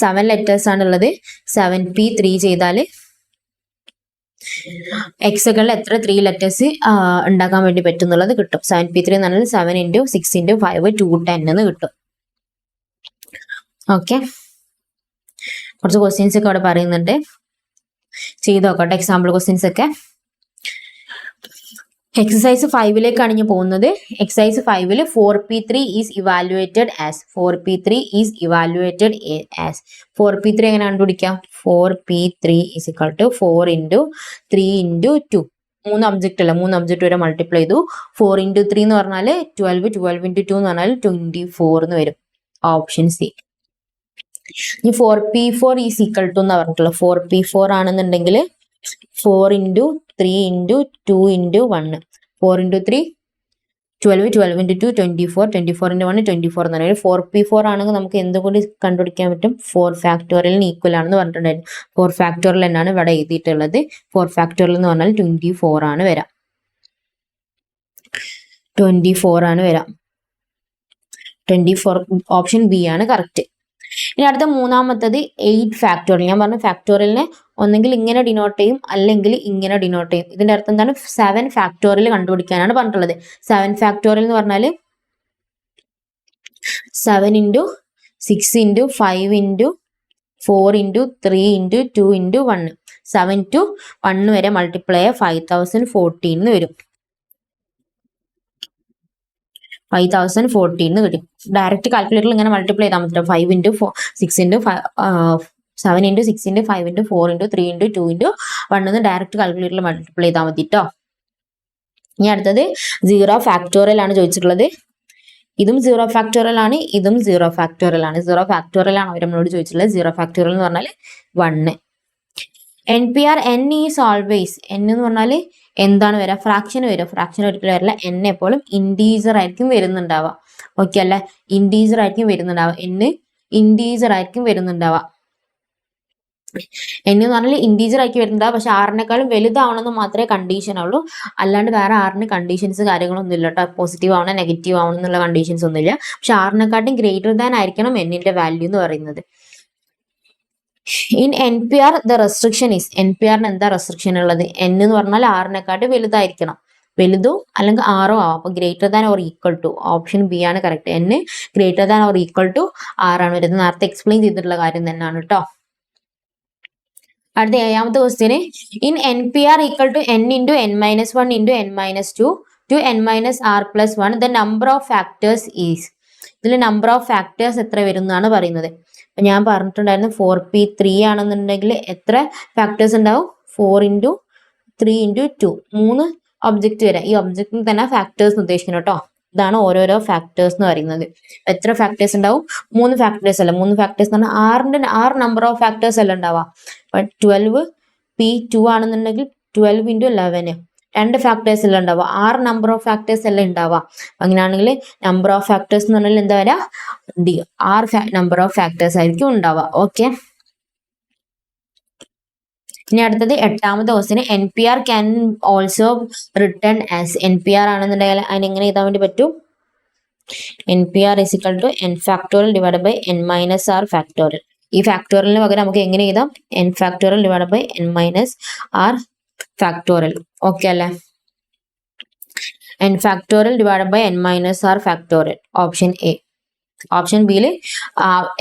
7 ലെറ്റേഴ്സ് ആണുള്ളത്. 7p3 ചെയ്താൽ ഹെക്സഗണിൽ എത്ര 3 ലെറ്റേഴ്സ് ഉണ്ടാക്കാൻ വേണ്ടി പറ്റും എന്നുള്ളത് കിട്ടും. 7p3 എന്ന് പറഞ്ഞാൽ 7 ഇൻറ്റു 6 ഇൻറ്റു 5 210 എന്ന് കിട്ടും. ഓക്കെ, കുറച്ച് ക്വസ്റ്റ്യൻസ് ഒക്കെ അവിടെ പറയുന്നുണ്ട്, ചെയ്ത് നോക്കട്ടെ എക്സാമ്പിൾ ക്വസ്റ്റ്യൻസ് ഒക്കെ. എക്സസൈസ് 5ലേക്കാണ് ഞാൻ പോകുന്നത്. എക്സസൈസ് 5ൽ 4p3 is evaluated as 4p3 എങ്ങനെ കണ്ടുപിടിക്കാം? 4p3 is equal to 4 into 3 into 2 3 object അല്ല, 3 ഒബ്ജക്റ്റ് വരെ മൾട്ടിപ്ലൈ ചെയ്തു. 4 ഇൻറ്റു 3 എന്ന് പറഞ്ഞാൽ 12 12 ഇൻറ്റു 2 എന്ന് പറഞ്ഞാൽ 24 എന്ന് വരും. Option C. ഇനി 4p4 ഈസ് ഈക്വൽ ടു എന്ന് പറഞ്ഞിട്ടുള്ളത് 4p4 ആണെന്നുണ്ടെങ്കിൽ 4 into 3 into 2 into 1 4 into 3 12 12 into 2 24 24 into 1 24 എന്ന് പറയുന്നത് 4p4 ആണെങ്കിൽ നമുക്ക് എന്തുകൊണ്ട് കണ്ടുപിടിക്കാൻ പറ്റും? 4 ഫാക്ടോറിയലിന് ഈക്വൽ ആണെന്ന് പറഞ്ഞിട്ടുണ്ടായിരുന്നു. 4 ഫാക്ടോറിയൽ എന്നാണ് ഇവിടെ എഴുതിയിട്ടുള്ളത്. 4 ഫാക്ടോറിയൽ എന്ന് പറഞ്ഞാൽ 24 ആണ് വരാം. 24 ആണ് വരാം. 24 ഓപ്ഷൻ ബി ആണ് കറക്റ്റ്. ഇനി അടുത്ത മൂന്നാമത്തത് 8 ഫാക്ടോറിയൽ. ഞാൻ പറഞ്ഞു ഫാക്ടോറിയലിനെ ഒന്നെങ്കിൽ ഇങ്ങനെ ഡിനോട്ട് ചെയ്യും അല്ലെങ്കിൽ ഇങ്ങനെ ഡിനോട്ട് ചെയ്യും. ഇതിന്റെ അർത്ഥം എന്താണ്? 7 ഫാക്ടോറിയൽ കണ്ടുപിടിക്കാനാണ് പറഞ്ഞിട്ടുള്ളത്. 7 ഫാക്ടോറിയൽ എന്ന് പറഞ്ഞാൽ 7 into 6 into 5 into 4 into 3 into 2 into 1. 7 to 1 വരെ മൾട്ടിപ്ലൈ 5014 എന്ന് വരും. 5014 എന്ന് കിട്ടും. ഡയറക്റ്റ് കാൽക്കുലേറ്ററിൽ ഇങ്ങനെ മൾട്ടിപ്ലൈ ചെയ്താൽ മതി. 5 into 6 into 7 into 6 into 5 into 4 into 3 into 2 into 1 എന്ന് ഡയറക്റ്റ് കാൽക്കുലേറ്ററിൽ മൾട്ടിപ്ലൈ ചെയ്താൽ മതി കേട്ടോ. ഇനി അടുത്തത് 0 ഫാക്ടോറിയൽ ആണ് ചോദിച്ചിട്ടുള്ളത്. ഇതും 0 ഫാക്ടോറിയൽ ആണ്, ഇതും 0 ഫാക്ടോറിയൽ ആണ്. 0 ഫാക്ടോറിയൽ ആണ് അവർ നമ്മളോട് ചോദിച്ചിട്ടുള്ളത്. 0 ഫാക്ടോറിയൽ എന്ന് പറഞ്ഞാൽ 1. NPR n is always. n എന്ന് പറഞ്ഞാൽ എന്താണ് വരിക? ഫ്രാക്ഷൻ വരിക. ഫ്രാക്ഷൻ ഒരിക്കലും വരില്ല. n എപ്പോഴും ഇൻറ്റീജർ ആയിരിക്കും വരുന്നുണ്ടാവുക. ഓക്കെ അല്ലേ? ഇൻറ്റീജർ ആയിരിക്കും വരുന്നുണ്ടാവുക. n ഇൻറ്റീജർ ആയിരിക്കും വരുന്നുണ്ടാവുക. n എന്ന് പറഞ്ഞാൽ ഇൻറ്റീജർ ആയിരിക്കും വരുന്നുണ്ടാവുക. പക്ഷെ ആറിനേക്കാളും വലുതാവണമെന്ന് മാത്രമേ കണ്ടീഷൻ ഉള്ളൂ. അല്ലാണ്ട് വേറെ ആറിന് കണ്ടീഷൻസ് കാര്യങ്ങളൊന്നും ഇല്ല കേട്ടോ. പോസിറ്റീവ് ആവണം, നെഗറ്റീവ് ആവണം എന്നുള്ള കണ്ടീഷൻസ് ഒന്നുമില്ല. പക്ഷെ ആറിനെക്കാട്ടും ഗ്രേറ്റർ ദാൻ ആയിരിക്കണം എന്നിന്റെ വാല്യൂ എന്ന് പറയുന്നത്. In NPR the restriction is. NPRന് എന്താ റെസ്ട്രിക്ഷൻ ഉള്ളത്? n എന്ന് പറഞ്ഞാൽ ആറിനെക്കാട്ടും വലുതായിരിക്കണം. വലുതോ അല്ലെങ്കിൽ ആറോ ആവാം. അപ്പൊ greater than or equal to option B ആണ് correct. n greater than or equal to 6 ആണ് വരുന്നത്. നേരത്തെ എക്സ്പ്ലെയിൻ ചെയ്തിട്ടുള്ള കാര്യം തന്നെയാണ് കേട്ടോ. അടുത്ത 7ാമത്തെ ക്വസ്റ്റ്യന് in NPR equal to n into n minus 1 into n minus 2 to n minus r plus 1 the number of factors is. ഇതിൽ നമ്പർ ഓഫ് ഫാക്ടേഴ്സ് എത്ര വരും എന്നാണ് പറയുന്നത്. അപ്പൊ ഞാൻ പറഞ്ഞിട്ടുണ്ടായിരുന്നു 4p3 ആണെന്നുണ്ടെങ്കിൽ എത്ര ഫാക്ടേഴ്സ് ഉണ്ടാവും? 4 ഇൻറ്റു 3 ഇൻറ്റു 2 3 ഒബ്ജക്റ്റ് വരാം. ഈ ഒബ്ജക്റ്റിന് തന്നെ ഫാക്ടേഴ്സ് ഉദ്ദേശിക്കണം കേട്ടോ. ഇതാണ് ഓരോരോ ഫാക്ടേഴ്സ് എന്ന് പറയുന്നത്. എത്ര ഫാക്ടേഴ്സ് ഉണ്ടാവും? 3 ഫാക്ടേഴ്സ് അല്ല. 3 ഫാക്ടേഴ്സ് എന്ന് പറഞ്ഞാൽ 6 നമ്പർ ഓഫ് ഫാക്ടേഴ്സ് അല്ല ഉണ്ടാവുക. 12p2 ആണെന്നുണ്ടെങ്കിൽ 12 ഇൻറ്റു 11 2 ഫാക്ടേഴ്സ് എല്ലാം ഉണ്ടാവുക. 6 നമ്പർ ഓഫ് ഫാക്ടേഴ്സ് എല്ലാം ഉണ്ടാവുക. അങ്ങനെയാണെങ്കിൽ നമ്പർ ഓഫ് ഫാക്ടേഴ്സ് എന്ന് പറഞ്ഞാൽ എന്താ വരാ? 6 നമ്പർ ഓഫ് ഫാക്ടേഴ്സ് ആയിരിക്കും ഉണ്ടാവുക. ഓക്കെ. ഇനി അടുത്തത് 8ാമത്തെ question NPR can also written as. NPR ആണെന്നുണ്ടെങ്കിൽ അതിനെങ്ങനെ എഴുതാൻ വേണ്ടി പറ്റും? NPR is equal to n factorial divided by n minus r factorial. ഈ ഫാക്ടോറിയലിന് പകരം നമുക്ക് എങ്ങനെ എഴുതാം? n factorial divided by n minus r factorial. Okay അല്ലേ? n factorial divided by n minus r factorial. Option A. Option ബിയിൽ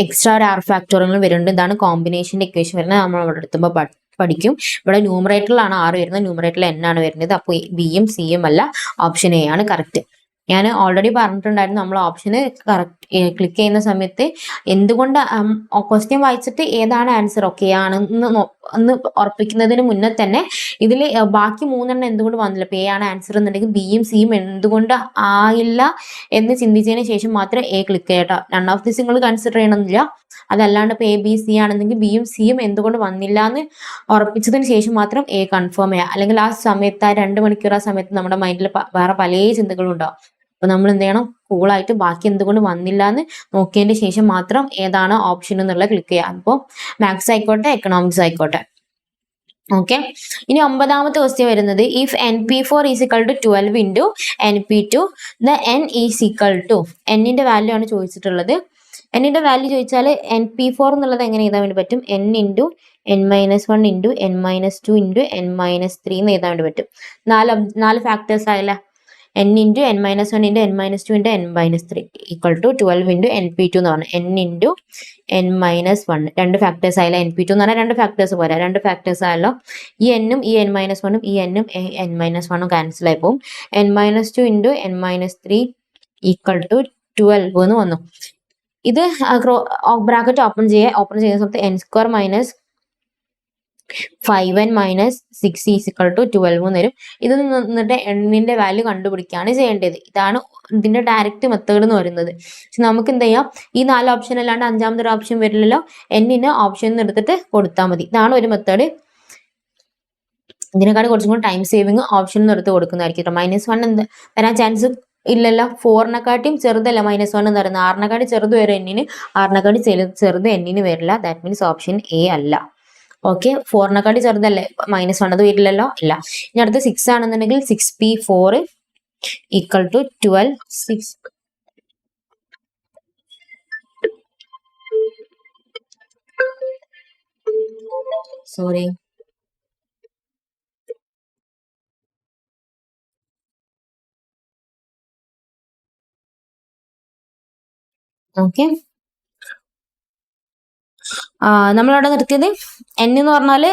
extra ഒരു R factorial വരുന്നുണ്ട്. ഇതാണ് കോമ്പിനേഷന്റെ ഇക്വേഷൻ വരുന്നത്. നമ്മൾ അവിടെ എടുത്തുമ്പോൾ പഠിക്കും. ഇവിടെ ന്യൂമറേറ്ററിലാണ് 6 വരുന്നത്, ന്യൂമറേറ്ററിൽ n ആണ് വരുന്നത്. അപ്പോൾ ബിയും സിയും അല്ല, ഓപ്ഷൻ എ ആണ് കറക്റ്റ്. ഞാൻ ഓൾറെഡി പറഞ്ഞിട്ടുണ്ടായിരുന്നു, നമ്മൾ ഓപ്ഷന് കറക്റ്റ് ക്ലിക്ക് ചെയ്യുന്ന സമയത്ത് എന്തുകൊണ്ട് ക്വസ്റ്റ്യൻ വായിച്ചിട്ട് ഏതാണ് ആൻസർ ഓക്കെ ആണെന്ന് ഉറപ്പിക്കുന്നതിന് മുന്നേ തന്നെ ഇതിൽ ബാക്കി 3 എന്തുകൊണ്ട് വന്നില്ല, ഇപ്പൊ എ ആണ് ആൻസർ എന്നുണ്ടെങ്കിൽ ബിയും സിയും എന്തുകൊണ്ട് ആയില്ല എന്ന് ചിന്തിച്ചതിന് ശേഷം മാത്രമേ എ ക്ലിക്ക് ചെയ്യട്ടോ. നൺ ഓഫ് ദിസ് നിങ്ങൾ കൺസിഡർ ചെയ്യണമെന്നില്ല. അതല്ലാണ്ട് ഇപ്പൊ എ ബി സി ആണെന്നെങ്കിൽ ബിയും സിയും എന്തുകൊണ്ട് വന്നില്ല എന്ന് ഉറപ്പിച്ചതിന് ശേഷം മാത്രം എ കൺഫേം ചെയ്യുക. അല്ലെങ്കിൽ ആ സമയത്ത് ആ 2 മണിക്കൂർ ആ സമയത്ത് നമ്മുടെ മൈൻഡിൽ വേറെ പല ചിന്തകളും ഉണ്ടാവും. അപ്പൊ നമ്മൾ എന്ത് ചെയ്യണം? കൂളായിട്ട് ബാക്കി എന്തുകൊണ്ട് വന്നില്ല എന്ന് നോക്കിയതിന് ശേഷം മാത്രം ഏതാണ് ഓപ്ഷൻ എന്നുള്ളത് ക്ലിക്ക് ചെയ്യുക. അപ്പോൾ മാത്സ് ആയിക്കോട്ടെ എക്കണോമിക്സ് ആയിക്കോട്ടെ. ഓക്കെ. ഇനി 9ാമത്തെ ക്വസ്റ്റ്യൻ വരുന്നത് if NP4 is equal to 12 into NP2 the n is equal to. എന്നിന്റെ വാല്യൂ ആണ് ചോദിച്ചിട്ടുള്ളത്. എന്നിന്റെ വാല്യൂ ചോദിച്ചാൽ NP4 എന്നുള്ളത് എങ്ങനെ എഴുതാൻ വേണ്ടി പറ്റും? n into n minus 1 into n minus 2 into n minus 3 എന്ന് എഴുതാൻ വേണ്ടി പറ്റും. 4 ഫാക്ടേഴ്സ് ആയല്ലേ. n into n minus 1 into n minus 2 into n minus 3 equal to 12 into NP2 എന്ന് പറഞ്ഞു. n into n minus 1 2 factors ആയാലും NP2 എന്ന് പറഞ്ഞാൽ 2 ഫാക്ടേഴ്സ് പോരാ, 2 ഫാക്ടേഴ്സ് ആയല്ലോ. ഈ n-ഉം ഈ n മൈനസ് 1-ഉം ഈ n-ഉം n മൈനസ് 1-ഉം ക്യാൻസൽ ആയി പോകും. n minus 2 into n minus 3 equal to 12 എന്ന് വന്നു. ഇത് ബ്രാക്കറ്റ് ഓപ്പൺ ചെയ്യുന്ന സമയത്ത് n square minus 5n minus 6 is equal to 12 എന്ന് വരും. ഇത് നിന്നിട്ട് എണ്ണിന്റെ വാല്യൂ കണ്ടുപിടിക്കുകയാണ് ചെയ്യേണ്ടത്. ഇതാണ് ഇതിന്റെ ഡയറക്റ്റ് മെത്തേഡ് എന്ന് പറയുന്നത്. പക്ഷെ നമുക്ക് എന്ത് ചെയ്യാം? ഈ 4 ഓപ്ഷൻ അല്ലാണ്ട് 5ാമത്തെ ഒരു ഓപ്ഷൻ വരില്ലല്ലോ. എന്നിന് ഓപ്ഷൻ എടുത്തിട്ട് കൊടുത്താൽ മതി. ഇതാണ് ഒരു മെത്തേഡ്. ഇതിനെക്കാളും കുറച്ചും കൂടി ടൈം സേവിങ് ഓപ്ഷൻ എടുത്ത് കൊടുക്കുന്നതായിരിക്കും. -1 എന്ത് വരാൻ ചാൻസ് ഇല്ലല്ലോ. 4-നെക്കാട്ടിയും ചെറുതല്ല -1 എന്ന് പറയുന്നത്. 6-നെക്കാട്ടി ചെറുത് വരും എന്നിന്, 6-നെക്കാട്ടി ചെറുത് എന്നിന് വരില്ല. ദാറ്റ് മീൻസ് ഓപ്ഷൻ എ അല്ല. ഓക്കെ. 4-നെക്കാട്ടി ചെറുതല്ലേ -1, അത് വരില്ലല്ലോ. ഇല്ല. ഇനി അടുത്ത 6 ആണെന്നുണ്ടെങ്കിൽ 6p4 equal to 12. Sorry. Okay, നമ്മളവിടെ നിർത്തിയത് n എന്ന് പറഞ്ഞാൽ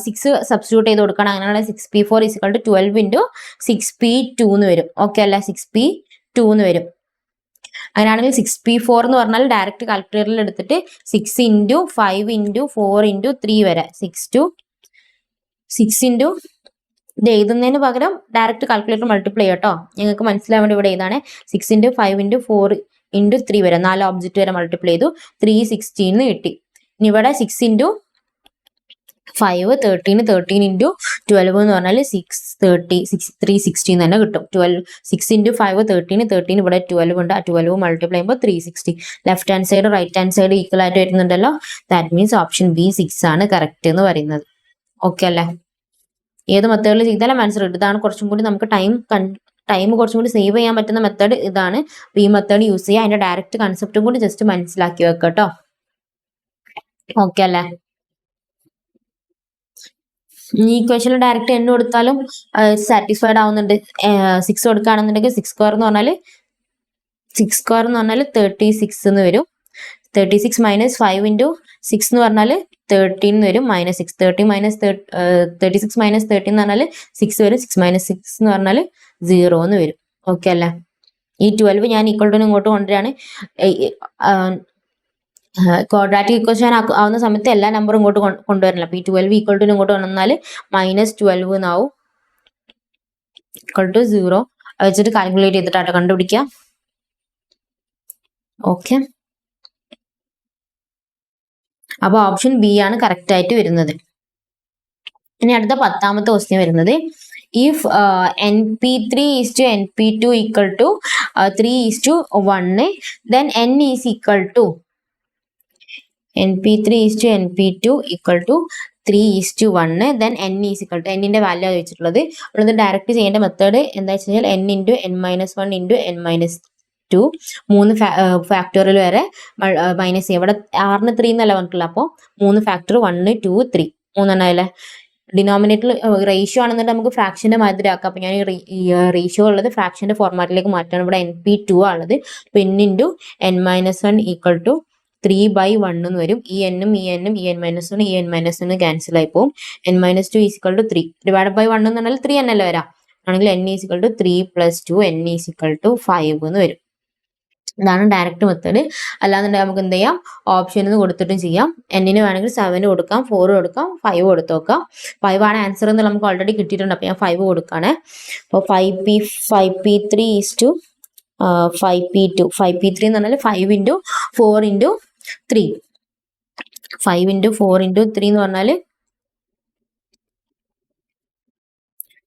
6 സബ്സ്റ്റിറ്റ്യൂട്ട് ചെയ്ത് കൊടുക്കണം. അങ്ങനെയാണെങ്കിൽ 6p4 = 12 × 6p2 എന്ന് വരും. ഓക്കെ അല്ല, 6p2 എന്ന് വരും. അങ്ങനെയാണെങ്കിൽ 6p4 എന്ന് പറഞ്ഞാൽ ഡയറക്റ്റ് കാൽക്കുലേറ്ററിൽ എടുത്തിട്ട് 6 × 5 × 4 × 3 വരെ 6 × ഇത് എഴുതുന്നതിന് പകരം ഡയറക്റ്റ് കാൽക്കുലേറ്റർ മൾട്ടിപ്ലൈ കേട്ടോ. നിങ്ങൾക്ക് മനസ്സിലാവാൻ വേണ്ടി ഇവിടെ ഏതാണ് 6 × 5 × 4 × 3 വരെ 4 ഒബ്ജക്റ്റ് വരെ മൾട്ടിപ്ലൈ ചെയ്തു 316 കിട്ടി. ഇനി ഇവിടെ 6 × 5 13 13 × 12 എന്ന് പറഞ്ഞാൽ 360 തന്നെ കിട്ടും. 6 × 5 13 13 ഇവിടെ 12 ഉണ്ട്. ആ 12 മൾട്ടിപ്ലൈ ചെയ്യുമ്പോൾ 360. Left hand side right hand side equal ആയിട്ട് വരുന്നുണ്ടല്ലോ. ദാറ്റ് മീൻസ് ഓപ്ഷൻ ബി 6 ആണ് കറക്റ്റ് എന്ന് പറയുന്നത്. ഓക്കെ അല്ലേ? ഏത് മെത്തേഡിൽ ചെയ്താലും ആൻസർ കിട്ടും. ഇതാണ് കുറച്ചും കൂടി നമുക്ക് ടൈം കുറച്ചും കൂടി സേവ് ചെയ്യാൻ പറ്റുന്ന മെത്തേഡ് ഇതാണ്. ഈ മെത്തേഡ് യൂസ് ചെയ്യുക. അതിന്റെ ഡയറക്റ്റ് കൺസെപ്റ്റും കൂടി ജസ്റ്റ് മനസ്സിലാക്കി വെക്കുക കേട്ടോ. ഓക്കെ അല്ലേ? ഈ ഇക്വേഷനിൽ ഡയറക്റ്റ് n കൊടുത്താലും സാറ്റിസ്ഫൈഡ് ആവുന്നുണ്ട്. 6 കൊടുക്കുകയാണെന്നുണ്ടെങ്കിൽ 6² എന്ന് പറഞ്ഞാൽ 36 എന്ന് വരും. 36 - 5 × 6 എന്ന് പറഞ്ഞാൽ 13 എന്ന് വരും. -6 36 - 13 എന്ന് പറഞ്ഞാൽ 6 വരും. 6 - 6 എന്ന് പറഞ്ഞാൽ 0 എന്ന് വരും. ഓക്കെ അല്ലേ? ഈ 12 ഞാൻ ഈക്വൽ ടു ഇങ്ങോട്ട് കൊണ്ടുവരാണ്. ക്വാഡ്രാറ്റിക് ഇക്വേഷൻ ആവുന്ന സമയത്ത് എല്ലാ നമ്പറും ഇങ്ങോട്ട് കൊണ്ടുവരില്ല. അപ്പൊ ഈ 12 ഈക്വൽ ടു ഇങ്ങോട്ട് വന്നാൽ -12 എന്നാവും. = 0 വെച്ചിട്ട് കാൽക്കുലേറ്റ് ചെയ്തിട്ടാണ് കണ്ടുപിടിക്കുക. ഓക്കെ, അപ്പൊ ഓപ്ഷൻ ബി ആണ് കറക്റ്റ് ആയിട്ട് വരുന്നത്. ഇനി അടുത്ത 10ാമത്തെ ക്വസ്റ്റ്യൻ വരുന്നത് if np3 = np2 = 3:1 then n is equal to np3 = np2 = 3:1 then n is equal to n-ന്റെ വാല്യൂ ചോദിച്ചിട്ടുള്ളത്. നമ്മൾ ഡയറക്റ്റ് ചെയ്യേണ്ട മെത്തേഡ് എന്താ വെച്ച് കഴിഞ്ഞാൽ n × n - 1 × n - 2 3 ഫാക്ടോറിയൽ വരെ മൈനസ് ചെയ്യുക. ഇവിടെ 6ന് 3 എന്നല്ല പറഞ്ഞിട്ടുള്ള. അപ്പോൾ 3 ഫാക്ടർ 1 2 3 3 ഡിനോമിനേറ്റർ റേഷ്യോ ആണെന്നുണ്ടെങ്കിൽ നമുക്ക് ഫ്രാക്ഷന്റെ മാതിരി ആക്കാം. അപ്പൊ ഞാൻ ഈ റേഷ്യോ ഉള്ളത് ഫ്രാക്ഷന്റെ ഫോർമാറ്റിലേക്ക് മാറ്റാണ്. ഇവിടെ np2 ആണുള്ളത്. അപ്പൊ n × n - 1 = 3/1 എന്ന് വരും. ഈ n-ഉം ഈ n-ഉം ഈ n - 1 ഈ n - 1 ക്യാൻസൽ ആയി പോകും. n - 2 = 3 /1 എന്ന് പറഞ്ഞാൽ 3 എന്നല്ലേ വരാം. ആണെങ്കിൽ n = 3 + 2 n = 5 എന്ന് വരും. ഇതാണ് ഡയറക്റ്റ് മെത്തേഡ്. അല്ലാന്നുണ്ടെങ്കിൽ നമുക്ക് എന്ത് ചെയ്യാം, ഓപ്ഷനിൽ കൊടുത്തിട്ടും ചെയ്യാം. n-ന് വേണമെങ്കിൽ 7 കൊടുക്കാം, 4 കൊടുക്കാം, 5 കൊടുത്തു നോക്കാം. 5 ആണ് ആൻസർ എന്ന് നമുക്ക് ഓൾറെഡി കിട്ടിയിട്ടുണ്ട്. അപ്പൊ ഞാൻ 5 കൊടുക്കാണ്. അപ്പോൾ 5p3 = 5p2. 5p3 എന്ന് പറഞ്ഞാൽ 5 × 4 × 3 5 × 4 × 3 എന്ന് പറഞ്ഞാൽ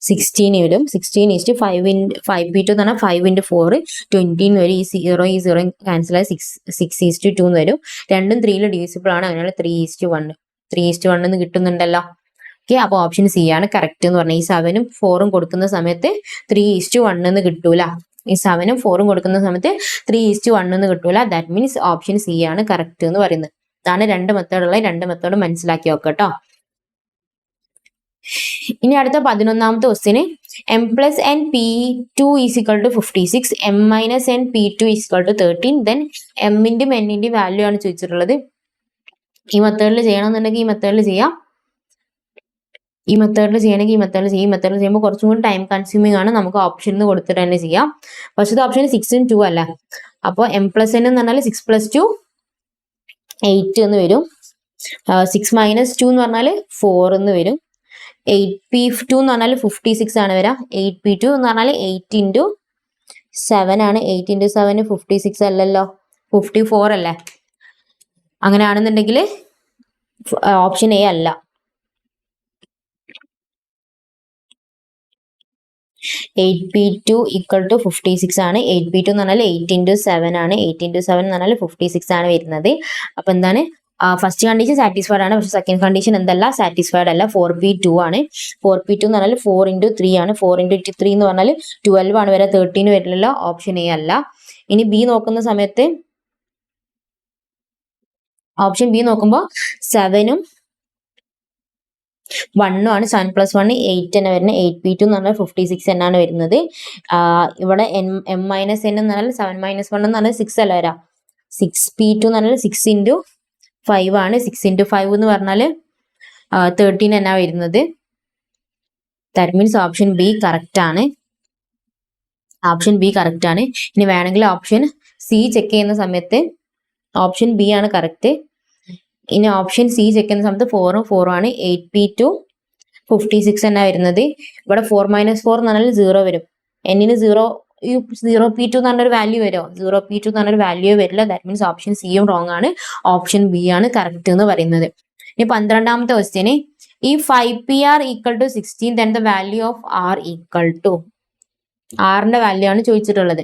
16 വരും. 16 = 5p2 എന്ന് പറഞ്ഞാൽ 5 × 4 20 എന്ന് വരും. ഈ 0 ക്യാൻസൽ ആയി 6:2 എന്ന് വരും. രണ്ടും 3 ഡിവിസിബിൾ ആണ്. അങ്ങനെയാണ് 3:1 3:1 എന്ന് കിട്ടുന്നുണ്ടല്ലോ. ഓക്കെ, അപ്പൊ ഓപ്ഷൻ സി ആണ് കറക്റ്റ് എന്ന് പറഞ്ഞാൽ ഈ 7-ഉം 4-ഉം കൊടുക്കുന്ന സമയത്ത് 3:1 എന്ന് കിട്ടൂല. ഈ 7-ഉം 4-ഉം കൊടുക്കുന്ന സമയത്ത് 3:1 എന്ന് കിട്ടൂല. ദാറ്റ് മീൻസ് ഓപ്ഷൻ സി ആണ് കറക്റ്റ് എന്ന് പറയുന്നത്. ഇതാണ് രണ്ട് മെത്തേഡുള്ള രണ്ട് മെത്തേഡ് മനസ്സിലാക്കി വെക്കുക കേട്ടോ. ഇനി അടുത്ത 11ാമത്തെ question m + n p2 = 56 m - n p2 = 13 then m-ന്റെയും n-ന്റെയും value ആണ് ചോദിച്ചിട്ടുള്ളത്. ഈ മെത്തേഡിൽ ചെയ്യണമെന്നുണ്ടെങ്കിൽ ഈ മെത്തേഡിൽ ചെയ്യാം. ഈ മെത്തേഡിൽ ചെയ്യണമെങ്കിൽ ഈ മെത്തേഡിൽ ചെയ്യും. ഈ മെത്തേഡിൽ ചെയ്യുമ്പോൾ കുറച്ചും കൂടി ടൈം കൺസ്യൂമിംഗ് ആണ്. നമുക്ക് ഓപ്ഷനിൽ കൊടുത്തിട്ട് തന്നെ ചെയ്യാം. പക്ഷേ ഇത് ഓപ്ഷൻ 6 × 2 അല്ല. അപ്പോൾ m + n എന്ന് പറഞ്ഞാൽ 6 + 2 8 എന്ന് വരും. 6 - 2 എന്ന് പറഞ്ഞാൽ 4 എന്ന് വരും. 8p2 എന്ന് പറഞ്ഞാൽ 56 ആണ് വരാം. 8p2 എന്ന് പറഞ്ഞാൽ 8 × 7 ആണ്. 8 × 7 56 അല്ലല്ലോ, 54 അല്ലേ. അങ്ങനെയാണെന്നുണ്ടെങ്കിൽ ഓപ്ഷൻ എ അല്ല. 8p2 = 56 ആണ്. 8p2 എന്ന് പറഞ്ഞാൽ 8 × 7 ആണ്. 8 × 7 എന്ന് പറഞ്ഞാൽ 56 ആണ് വരുന്നത്. അപ്പൊ എന്താണ്, ഫസ്റ്റ് കണ്ടീഷൻ സാറ്റിസ്ഫൈഡ് ആണ്. പക്ഷെ സെക്കൻഡ് കണ്ടീഷൻ എന്തല്ല, സാറ്റിസ്ഫൈഡ് അല്ല. 4p2 ആണ്. 4p2 എന്ന് പറഞ്ഞാൽ 4 × 3 ആണ്. 4 × 3 എന്ന് പറഞ്ഞാൽ 12 ആണ് വരെ, 13 വരില്ലല്ലോ. ഓപ്ഷൻ എ അല്ല. ഇനി ബി നോക്കുന്ന സമയത്ത് ഓപ്ഷൻ ബി നോക്കുമ്പോൾ 7-ഉം 1 ആണ്. 7 + 1 8 തന്നെ വരുന്നത്. 8p2 എന്ന് പറഞ്ഞാൽ 56 എന്നാണ് വരുന്നത്. ഇവിടെ m-n എന്ന് പറഞ്ഞാൽ 7 - 1 എന്ന് പറഞ്ഞാൽ 6 അല്ല വരാം. 6p2 എന്ന് പറഞ്ഞാൽ 6 × 5 ആണ്. 6 × 5 എന്ന് പറഞ്ഞാൽ 13 എന്നാ വരുന്നത്. That means option B correct ആണ്. ഓപ്ഷൻ ബി കറക്റ്റ് ആണ്. ഇനി വേണമെങ്കിൽ ഓപ്ഷൻ സി ചെക്ക് ചെയ്യുന്ന സമയത്ത് ഓപ്ഷൻ ബി ആണ് കറക്റ്റ്. ഇനി ഓപ്ഷൻ സി ചെക്ക് ചെയ്യുന്ന സമയത്ത് 4 4 ആണ്. 8p2 56 എന്നാ വരുന്നത്. ഇവിടെ 4 - 4 എന്ന് പറഞ്ഞാൽ 0 വരും. എന്നിന് 0p2 എന്ന് പറഞ്ഞൊരു വാല്യൂ വരുമോ? 0p2 എന്ന് പറഞ്ഞൊരു വാല്യൂ വരില്ല. ദാറ്റ് മീൻസ് ഓപ്ഷൻ സിയും റോങ് ആണ്. ഓപ്ഷൻ ബി ആണ് കറക്റ്റ് എന്ന് പറയുന്നത്. ഇനി 12ാമത്തെ ക്വസ്റ്റ്യന് ഈ 5pr = 16 then the value of r = ആറിന്റെ വാല്യൂ ആണ് ചോദിച്ചിട്ടുള്ളത്.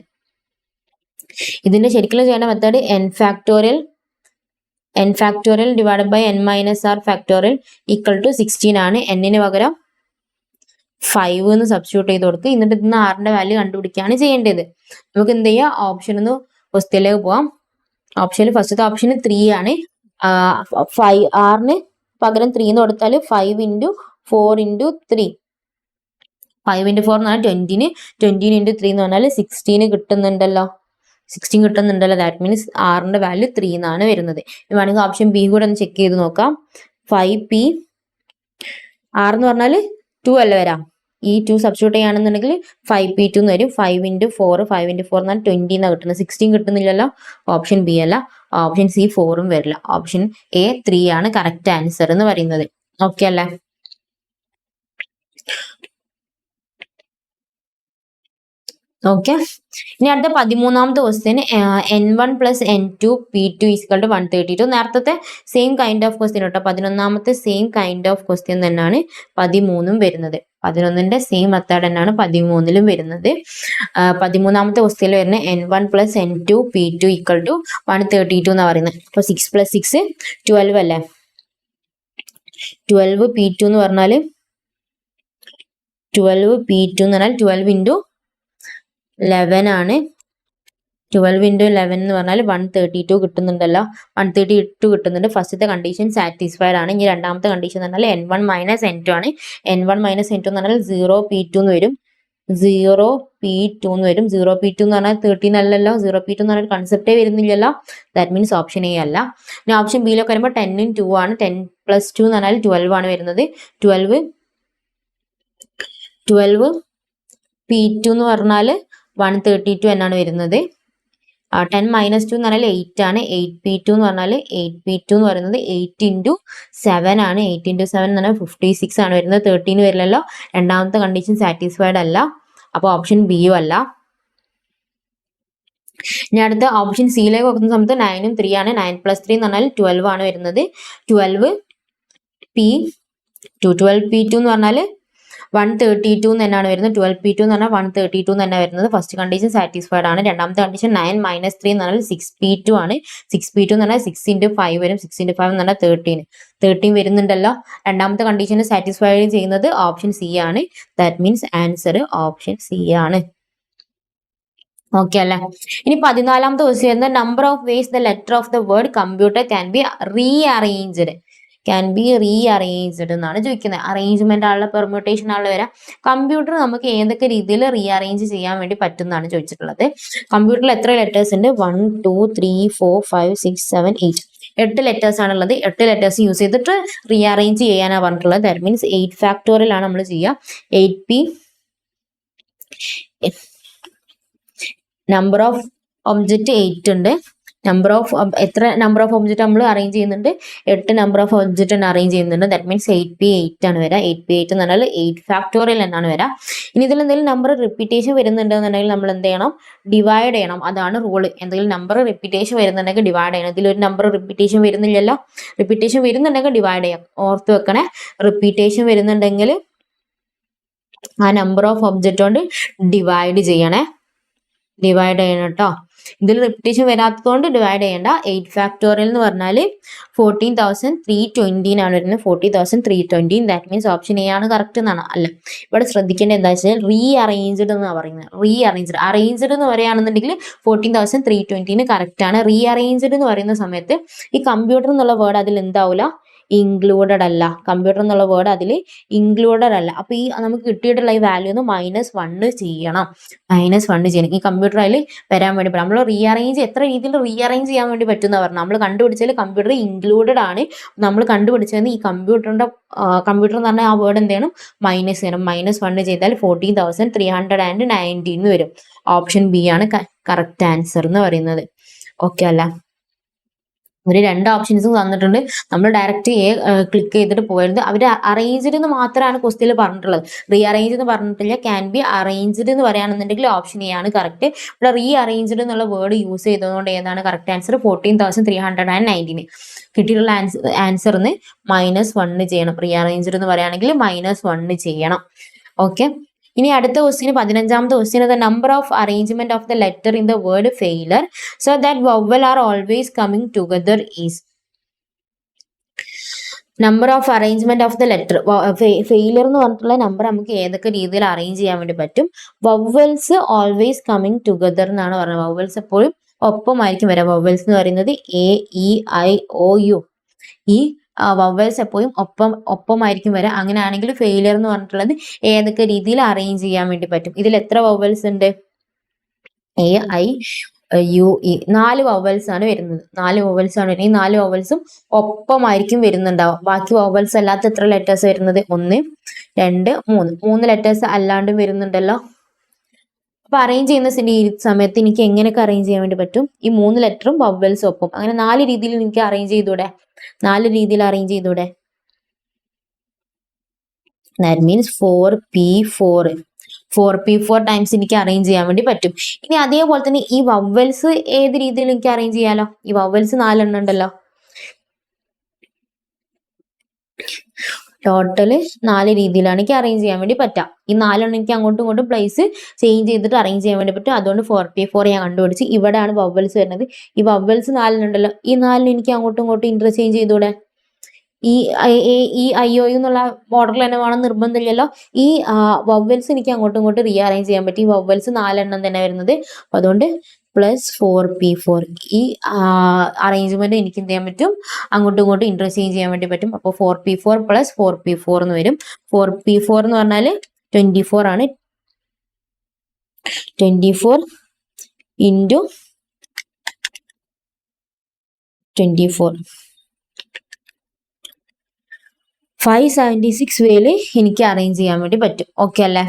ഇതിന്റെ ശരിക്കും ചെയ്യേണ്ട method n factorial divided by n minus r factorial = 16 ആണ്. n-ന് പകരം 5 എന്ന് സബ്സ്റ്റിറ്റ്യൂട്ട് ചെയ്ത് കൊടുക്കുക. എന്നിട്ട് ഇതിന് ആറിന്റെ വാല്യൂ കണ്ടുപിടിക്കുകയാണ് ചെയ്യേണ്ടത്. നമുക്ക് എന്ത് ചെയ്യാം? ഓപ്ഷൻ ഒന്ന് ക്വസ്റ്റ്യനിലേക്ക് പോവാം. ഓപ്ഷനിൽ ഫസ്റ്റത്തെ ഓപ്ഷൻ 3 ആണ്. ആറിന് പകരം 3 എന്ന് കൊടുത്താൽ 5 × 4 × 3. 5 × 4 എന്ന് പറഞ്ഞാൽ 20 × 3 എന്ന് പറഞ്ഞാൽ 16 കിട്ടുന്നുണ്ടല്ലോ. 16 കിട്ടുന്നുണ്ടല്ലോ. ദാറ്റ് മീൻസ് ആറിന്റെ വാല്യൂ 3 എന്നാണ് വരുന്നത്. വേണമെങ്കിൽ ഓപ്ഷൻ ബി കൂടെ ഒന്ന് ചെക്ക് ചെയ്ത് നോക്കാം. 5p ആർ എന്ന് പറഞ്ഞാൽ 2 അല്ല വരാം. ഈ 2 സബ്സ്റ്റിറ്റ്യൂട്ട് ചെയ്യുകയാണെന്നുണ്ടെങ്കിൽ 5p2 എന്ന് വരും. 5 × 4 എന്ന് പറഞ്ഞാൽ 20 എന്നാണ് കിട്ടുന്നത്. 16 കിട്ടുന്നില്ലല്ലോ. ഓപ്ഷൻ ബി അല്ല. ഓപ്ഷൻ സി 4ഉം വരില്ല. ഓപ്ഷൻ എ 3 ആണ് കറക്റ്റ് ആൻസർ എന്ന് പറയുന്നത്. ഓക്കെ അല്ലേ? ഓക്കെ. ഇനി അടുത്ത 13ാമത്തെ ക്വസ്റ്റ്യൻ n1 + n2 p2 = 132. നേരത്തെ സെയിം കൈൻഡ് ഓഫ് ക്വസ്റ്റ്യൻ കേട്ടോ. 11ാമത്തെ സെയിം കൈൻഡ് ഓഫ് ക്വസ്റ്റ്യൻ തന്നെയാണ് 13ഉം വരുന്നത്. 11ന്റെ സെയിം മെത്തേഡ് തന്നെയാണ് 13ലും വരുന്നത്. 13ാമത്തെ ക്വസ്റ്റ്യനിൽ വരുന്ന n1 + n2 p2 = 132 എന്നാണ് പറയുന്നത്. അപ്പൊ 6 + 6 12 അല്ലേ. 12p2 എന്ന് പറഞ്ഞാൽ 12 × 11 ആണ്. 12 × 11 എന്ന് പറഞ്ഞാൽ 132 കിട്ടുന്നുണ്ടല്ലോ. 132 കിട്ടുന്നുണ്ട്. ഫസ്റ്റത്തെ കണ്ടീഷൻ സാറ്റിസ്ഫൈഡ് ആണ്. ഇനി രണ്ടാമത്തെ കണ്ടീഷൻ എന്ന് പറഞ്ഞാൽ n1 - n2 ആണ്. n1 - n2 എന്ന് പറഞ്ഞാൽ 0p2 എന്ന് വരും. 0p2 എന്ന് വരും. 0p2 എന്ന് പറഞ്ഞാൽ 13 അല്ലല്ലോ. 0p2 എന്ന് പറഞ്ഞാൽ കൺസെപ്റ്റേ വരുന്നില്ലല്ലോ. ദാറ്റ് മീൻസ് ഓപ്ഷൻ എ അല്ല. ഇനി ഓപ്ഷൻ ബിയിലൊക്കെ വരുമ്പോൾ 10 × 2 ആണ്. 10 + 2 എന്ന് പറഞ്ഞാൽ 12 ആണ് വരുന്നത്. 12p2 എന്ന് പറഞ്ഞാൽ 132 എന്നാണ് വരുന്നത്. 10 - 2 എന്ന് പറഞ്ഞാൽ 8 ആണ്. 8p2 എന്ന് പറഞ്ഞാൽ 8p2 എന്ന് പറയുന്നത് 8 × 7 ആണ്. 8 × 7 എന്ന് പറഞ്ഞാൽ 56 ആണ് വരുന്നത്. 13 വരില്ലല്ലോ. രണ്ടാമത്തെ കണ്ടീഷൻ സാറ്റിസ്ഫൈഡ് അല്ല. അപ്പോൾ ഓപ്ഷൻ ബിയും അല്ല. ഇനി അടുത്ത ഓപ്ഷൻ സിയിലേക്ക് നോക്കുന്ന സമയത്ത് 9ഉം 3 ആണ്. 9 + 3 എന്ന് പറഞ്ഞാൽ 12 ആണ് വരുന്നത്. 12p2 എന്ന് പറഞ്ഞാൽ 132 തന്നെയാണ് വരുന്നത്. 12p2 എന്ന് പറഞ്ഞാൽ 132 തന്നെ വരുന്നത്. ഫസ്റ്റ് കണ്ടീഷൻ സാറ്റിസ്ഫൈഡ് ആണ്. രണ്ടാമത്തെ കണ്ടീഷൻ 9 - 3 എന്ന് പറഞ്ഞാൽ 6p2 ആണ്. 6p2 എന്ന് പറഞ്ഞാൽ 6 × 5 വരും. 6 × 5 എന്ന് പറഞ്ഞാൽ 13 വരുന്നുണ്ടല്ലോ. രണ്ടാമത്തെ കണ്ടീഷൻ സാറ്റിസ്ഫൈ ചെയ്യുന്നത് ഓപ്ഷൻ സി ആണ്. That means answer option C ആണ്. ഓക്കെ അല്ലേ? ഇനി 14ാമത്തെ ക്വസ്റ്റ്യൻ വരുന്നത് number of ways the letter of the word computer can be rearranged എന്നാണ് ചോദിക്കുന്നത്. അറേഞ്ച്മെന്റ് ആണുള്ള പെർമ്യൂട്ടേഷൻ ആണുള്ള വരാം. കമ്പ്യൂട്ടർ നമുക്ക് ഏതൊക്കെ രീതിയിൽ റീഅറേഞ്ച് ചെയ്യാൻ വേണ്ടി പറ്റുന്നതാണ് ചോദിച്ചിട്ടുള്ളത്. കമ്പ്യൂട്ടറിൽ എത്ര ലെറ്റേഴ്സ് ഉണ്ട്? 1 2 3 4 5 6 7 8 8 ലെറ്റേഴ്സ് ആണുള്ളത്. 8 ലെറ്റേഴ്സ് യൂസ് ചെയ്തിട്ട് റീഅറേഞ്ച് ചെയ്യാനാണ് പറഞ്ഞിട്ടുള്ളത്. ദാറ്റ് മീൻസ് 8 ഫാക്ടോറിയൽ ആണ് നമ്മൾ ചെയ്യുക. 8p നമ്പർ ഓഫ് ഒബ്ജക്റ്റ് 8 ഉണ്ട്. എത്ര നമ്പർ ഓഫ് ഒബ്ജക്റ്റ് നമ്മൾ അറേഞ്ച് ചെയ്യുന്നുണ്ട്? 8 നമ്പർ ഓഫ് ഒബ്ജക്റ്റ് അറേഞ്ച് ചെയ്യുന്നുണ്ട്. ദാറ്റ് മീൻസ് 8p8 ആണ് വരിക. 8p8 എന്ന് പറഞ്ഞാൽ 8 ഫാക്ടോറിയൽ എന്നാണ് വരിക. ഇനി ഇതിൽ എന്തെങ്കിലും നമ്പർ റിപ്പീറ്റേഷൻ വരുന്നുണ്ടെന്നുണ്ടെങ്കിൽ നമ്മൾ എന്ത് ചെയ്യണം? ഡിവൈഡ് ചെയ്യണം. അതാണ് റൂള്. എന്തെങ്കിലും നമ്പർ റിപ്പീറ്റേഷൻ വരുന്നുണ്ടെങ്കിൽ ഡിവൈഡ് ചെയ്യണം. ഇതിലൊരു നമ്പർ റിപ്പീറ്റേഷൻ വരുന്നില്ലല്ലോ. റിപ്പീറ്റേഷൻ വരുന്നുണ്ടെങ്കിൽ ഡിവൈഡ് ചെയ്യാം. ഓർത്ത് വെക്കണേ. റിപ്പീറ്റേഷൻ വരുന്നുണ്ടെങ്കിൽ ആ നമ്പർ ഓഫ് ഒബ്ജക്റ്റ് കൊണ്ട് ഡിവൈഡ് ചെയ്യണം കേട്ടോ. ഇതിൽ റിപ്പീറ്റേഷൻ വരാത്തതുകൊണ്ട് ഡിവൈഡ് ചെയ്യേണ്ട. 8 ഫാക്ടോറിയൽ എന്ന് പറഞ്ഞാൽ 14,320 ആണ് വരുന്നത്. 40,320. ദാറ്റ് മീൻസ് ഓപ്ഷൻ എ ആണ് കറക്റ്റ് എന്നാണ്. അല്ല, ഇവിടെ ശ്രദ്ധിക്കേണ്ടത് എന്താ വെച്ചാൽ റീഅറേഞ്ച്ഡ് എന്നാണ് പറയുന്നത്. അറേഞ്ച്ഡ് എന്ന് പറയുകയാണെന്നുണ്ടെങ്കിൽ 14,320 കറക്റ്റ് ആണ്. റീഅറേഞ്ച്ഡ് എന്ന് പറയുന്ന സമയത്ത് ഈ കമ്പ്യൂട്ടർ എന്നുള്ള വേർഡ് അതിൽ എന്താവില്ല, ഇൻക്ലൂഡഡ് അല്ല, കമ്പ്യൂട്ടർ എന്നുള്ള വേർഡ് അതിൽ ഇൻക്ലൂഡഡ് അല്ല. അപ്പോൾ ഈ നമുക്ക് കിട്ടിയിട്ടുള്ള ഈ വാല്യൂ ഒന്ന് -1 ചെയ്യണം, -1 ചെയ്യണം. ഈ കമ്പ്യൂട്ടർ അതിൽ വരാൻ വേണ്ടി പറ്റും. നമ്മൾ റീഅറേഞ്ച് എത്ര രീതിയിൽ റീഅറേഞ്ച് ചെയ്യാൻ വേണ്ടി പറ്റും എന്ന് പറഞ്ഞു. നമ്മൾ കണ്ടുപിടിച്ചാൽ കമ്പ്യൂട്ടർ ഇൻക്ലൂഡഡ് ആണ്. നമ്മൾ കണ്ടുപിടിച്ചത് ഈ കമ്പ്യൂട്ടർ എന്ന് പറഞ്ഞാൽ ആ വേർഡ് എന്ത് ചെയ്യണം, മൈനസ് ചെയ്യണം. -1 ചെയ്താൽ 14,319 വരും. ഓപ്ഷൻ ബി ആണ് കറക്റ്റ് ആൻസർ എന്ന് പറയുന്നത്. ഓക്കെ അല്ല, ഒരു 2 ഓപ്ഷൻസും തന്നിട്ടുണ്ട്. നമ്മൾ ഡയറക്റ്റ് ക്ലിക്ക് ചെയ്തിട്ട് പോയത് അവർ അറേഞ്ച്ഡ് എന്ന് മാത്രമാണ് ക്വസ്റ്റ്യനിൽ പറഞ്ഞിട്ടുള്ളത്. റീഅറേഞ്ച് എന്ന് പറഞ്ഞിട്ടില്ല. ക്യാൻ ബി അറേഞ്ച്ഡ് എന്ന് പറയുകയാണെന്നുണ്ടെങ്കിൽ ഓപ്ഷൻ എ ആണ് കറക്റ്റ്. ഇവിടെ റീഅറേഞ്ച്ഡ് എന്നുള്ള വേർഡ് യൂസ് ചെയ്തതുകൊണ്ട് ഏതാണ് കറക്റ്റ് ആൻസർ? 14,319. കിട്ടിയിട്ടുള്ള ആൻസറിന് -1 ചെയ്യണം. റീഅറേഞ്ച്ഡ് എന്ന് പറയുകയാണെങ്കിൽ -1 ചെയ്യണം. ഓക്കെ, ഇനി അടുത്ത ക്വസ്റ്റ്യൻ 15ാമത്തെ question, the number of arrangement of the letter in the word failure so that vowel are always coming together is. Number of arrangement of the letter, failure എന്ന് പറഞ്ഞിട്ടുള്ള നമ്പർ നമുക്ക് ഏതൊക്കെ രീതിയിൽ അറേഞ്ച് ചെയ്യാൻ വേണ്ടി പറ്റും? വവൽസ് ഓൾവേസ് കമ്മിങ് ടുഗദർ എന്നാണ് പറഞ്ഞത്. വവൽസ് എപ്പോഴും ഒപ്പമായിരിക്കും വരാം. വവൽസ് എന്ന് പറയുന്നത് A-E-I-O-U. ഈ വവൽസ് എപ്പോഴും ഒപ്പമായിരിക്കും വരാം. അങ്ങനെയാണെങ്കിൽ ഫെയിലിയർ എന്ന് പറഞ്ഞിട്ടുള്ളത് ഏതൊക്കെ രീതിയിൽ അറേഞ്ച് ചെയ്യാൻ വേണ്ടി പറ്റും? ഇതിൽ എത്ര വവൽസ് ഉണ്ട്? A-I-U-E. 4 വവൽസ് ആണ് വരുന്നത്. 4 വവൽസ് ആണ് വരുന്നത്. ഈ 4 വവൽസും ഒപ്പമായിരിക്കും വരുന്നുണ്ടാവും. ബാക്കി വവൽസ് അല്ലാത്ത എത്ര ലെറ്റേഴ്സ് വരുന്നത്? 1, 2, 3. 3 ലെറ്റേഴ്സ് അല്ലാണ്ടും വരുന്നുണ്ടല്ലോ. അപ്പൊ അറേഞ്ച് ചെയ്യുന്ന സമയത്ത് എനിക്ക് എങ്ങനെയൊക്കെ അറേഞ്ച് ചെയ്യാൻ വേണ്ടി പറ്റും? ഈ 3 ലെറ്ററും വവൽസും ഒപ്പം. അങ്ങനെ 4 രീതിയിൽ എനിക്ക് അറേഞ്ച് ചെയ്തൂടെ? 4 രീതിയിൽ അറേഞ്ച് ചെയ്തൂടെ? ദാറ്റ് മീൻസ് 4p4 ടൈംസ് എനിക്ക് അറേഞ്ച് ചെയ്യാൻ വേണ്ടി പറ്റും. ഇനി അതേപോലെ തന്നെ ഈ വവൽസ് ഏത് രീതിയിൽ എനിക്ക് അറേഞ്ച് ചെയ്യാലോ? ഈ വവൽസ് 4 എണ്ണം ഉണ്ടല്ലോ. ടോട്ടല് 4 രീതിയിലാണ് എനിക്ക് അറേഞ്ച് ചെയ്യാൻ വേണ്ടി പറ്റുക. ഈ 4 എണ്ണം എനിക്ക് അങ്ങോട്ടും ഇങ്ങോട്ടും പ്ലേസ് ചേഞ്ച് ചെയ്തിട്ട് അറേഞ്ച് ചെയ്യാൻ വേണ്ടി പറ്റും. അതുകൊണ്ട് 4p4 ഞാൻ കണ്ടുപിടിച്ച്. ഇവിടെയാണ് വവൽസ് വരുന്നത്. ഈ വവൽസ് 4 ഉണ്ടല്ലോ. ഈ 4 എനിക്ക് അങ്ങോട്ടും ഇങ്ങോട്ടും ഇന്റർചേഞ്ച് ചെയ്തൂടെ? ഈ IO എന്നുള്ള മോഡൽ തന്നെ വേണം നിർബന്ധമില്ലല്ലോ. ഈ വവൽസ് എനിക്ക് അങ്ങോട്ടും ഇങ്ങോട്ടും റീഅറേഞ്ച് ചെയ്യാൻ പറ്റും. ഈ വവൽസ് 4 എണ്ണം തന്നെ വരുന്നത്. അതുകൊണ്ട് +4p4 ഈ അറേഞ്ച്മെന്റ് എനിക്ക് എന്ത് ചെയ്യാൻ പറ്റും? അങ്ങോട്ടും ഇങ്ങോട്ടും ഇന്റർചേഞ്ച് ചെയ്യാൻ വേണ്ടി പറ്റും. അപ്പോൾ 4p4 + 4p4 എന്ന് വരും. 4p4 എന്ന് പറഞ്ഞാൽ 24 ആണ്. 24 × 24 576 വേയില് എനിക്ക് അറേഞ്ച് ചെയ്യാൻ വേണ്ടി പറ്റും. ഓക്കെ അല്ലേ?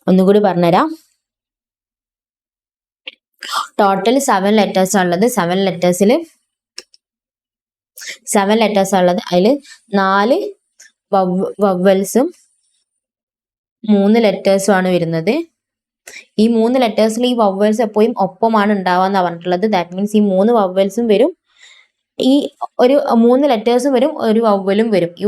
ഒന്നുകൂടി പറഞ്ഞുതരാം. ടോട്ടൽ 7 ലെറ്റേഴ്സ് ഉള്ളത്. 7 ലെറ്റേഴ്സ് ഉള്ളത്. അതിൽ 4 വവൽസും 3 ലെറ്റേഴ്സും ആണ് വരുന്നത്. ഈ 3 ലെറ്റേഴ്സിൽ ഈ വവൽസ് എപ്പോഴും ഒപ്പമാണ് ഉണ്ടാവാന്നാ പറഞ്ഞിട്ടുള്ളത്. ദാറ്റ് മീൻസ് ഈ 3 വവൽസും വരും, ഈ ഒരു 3 ലെറ്റേഴ്സും വരും, ഒരു വവലും വരും. ഈ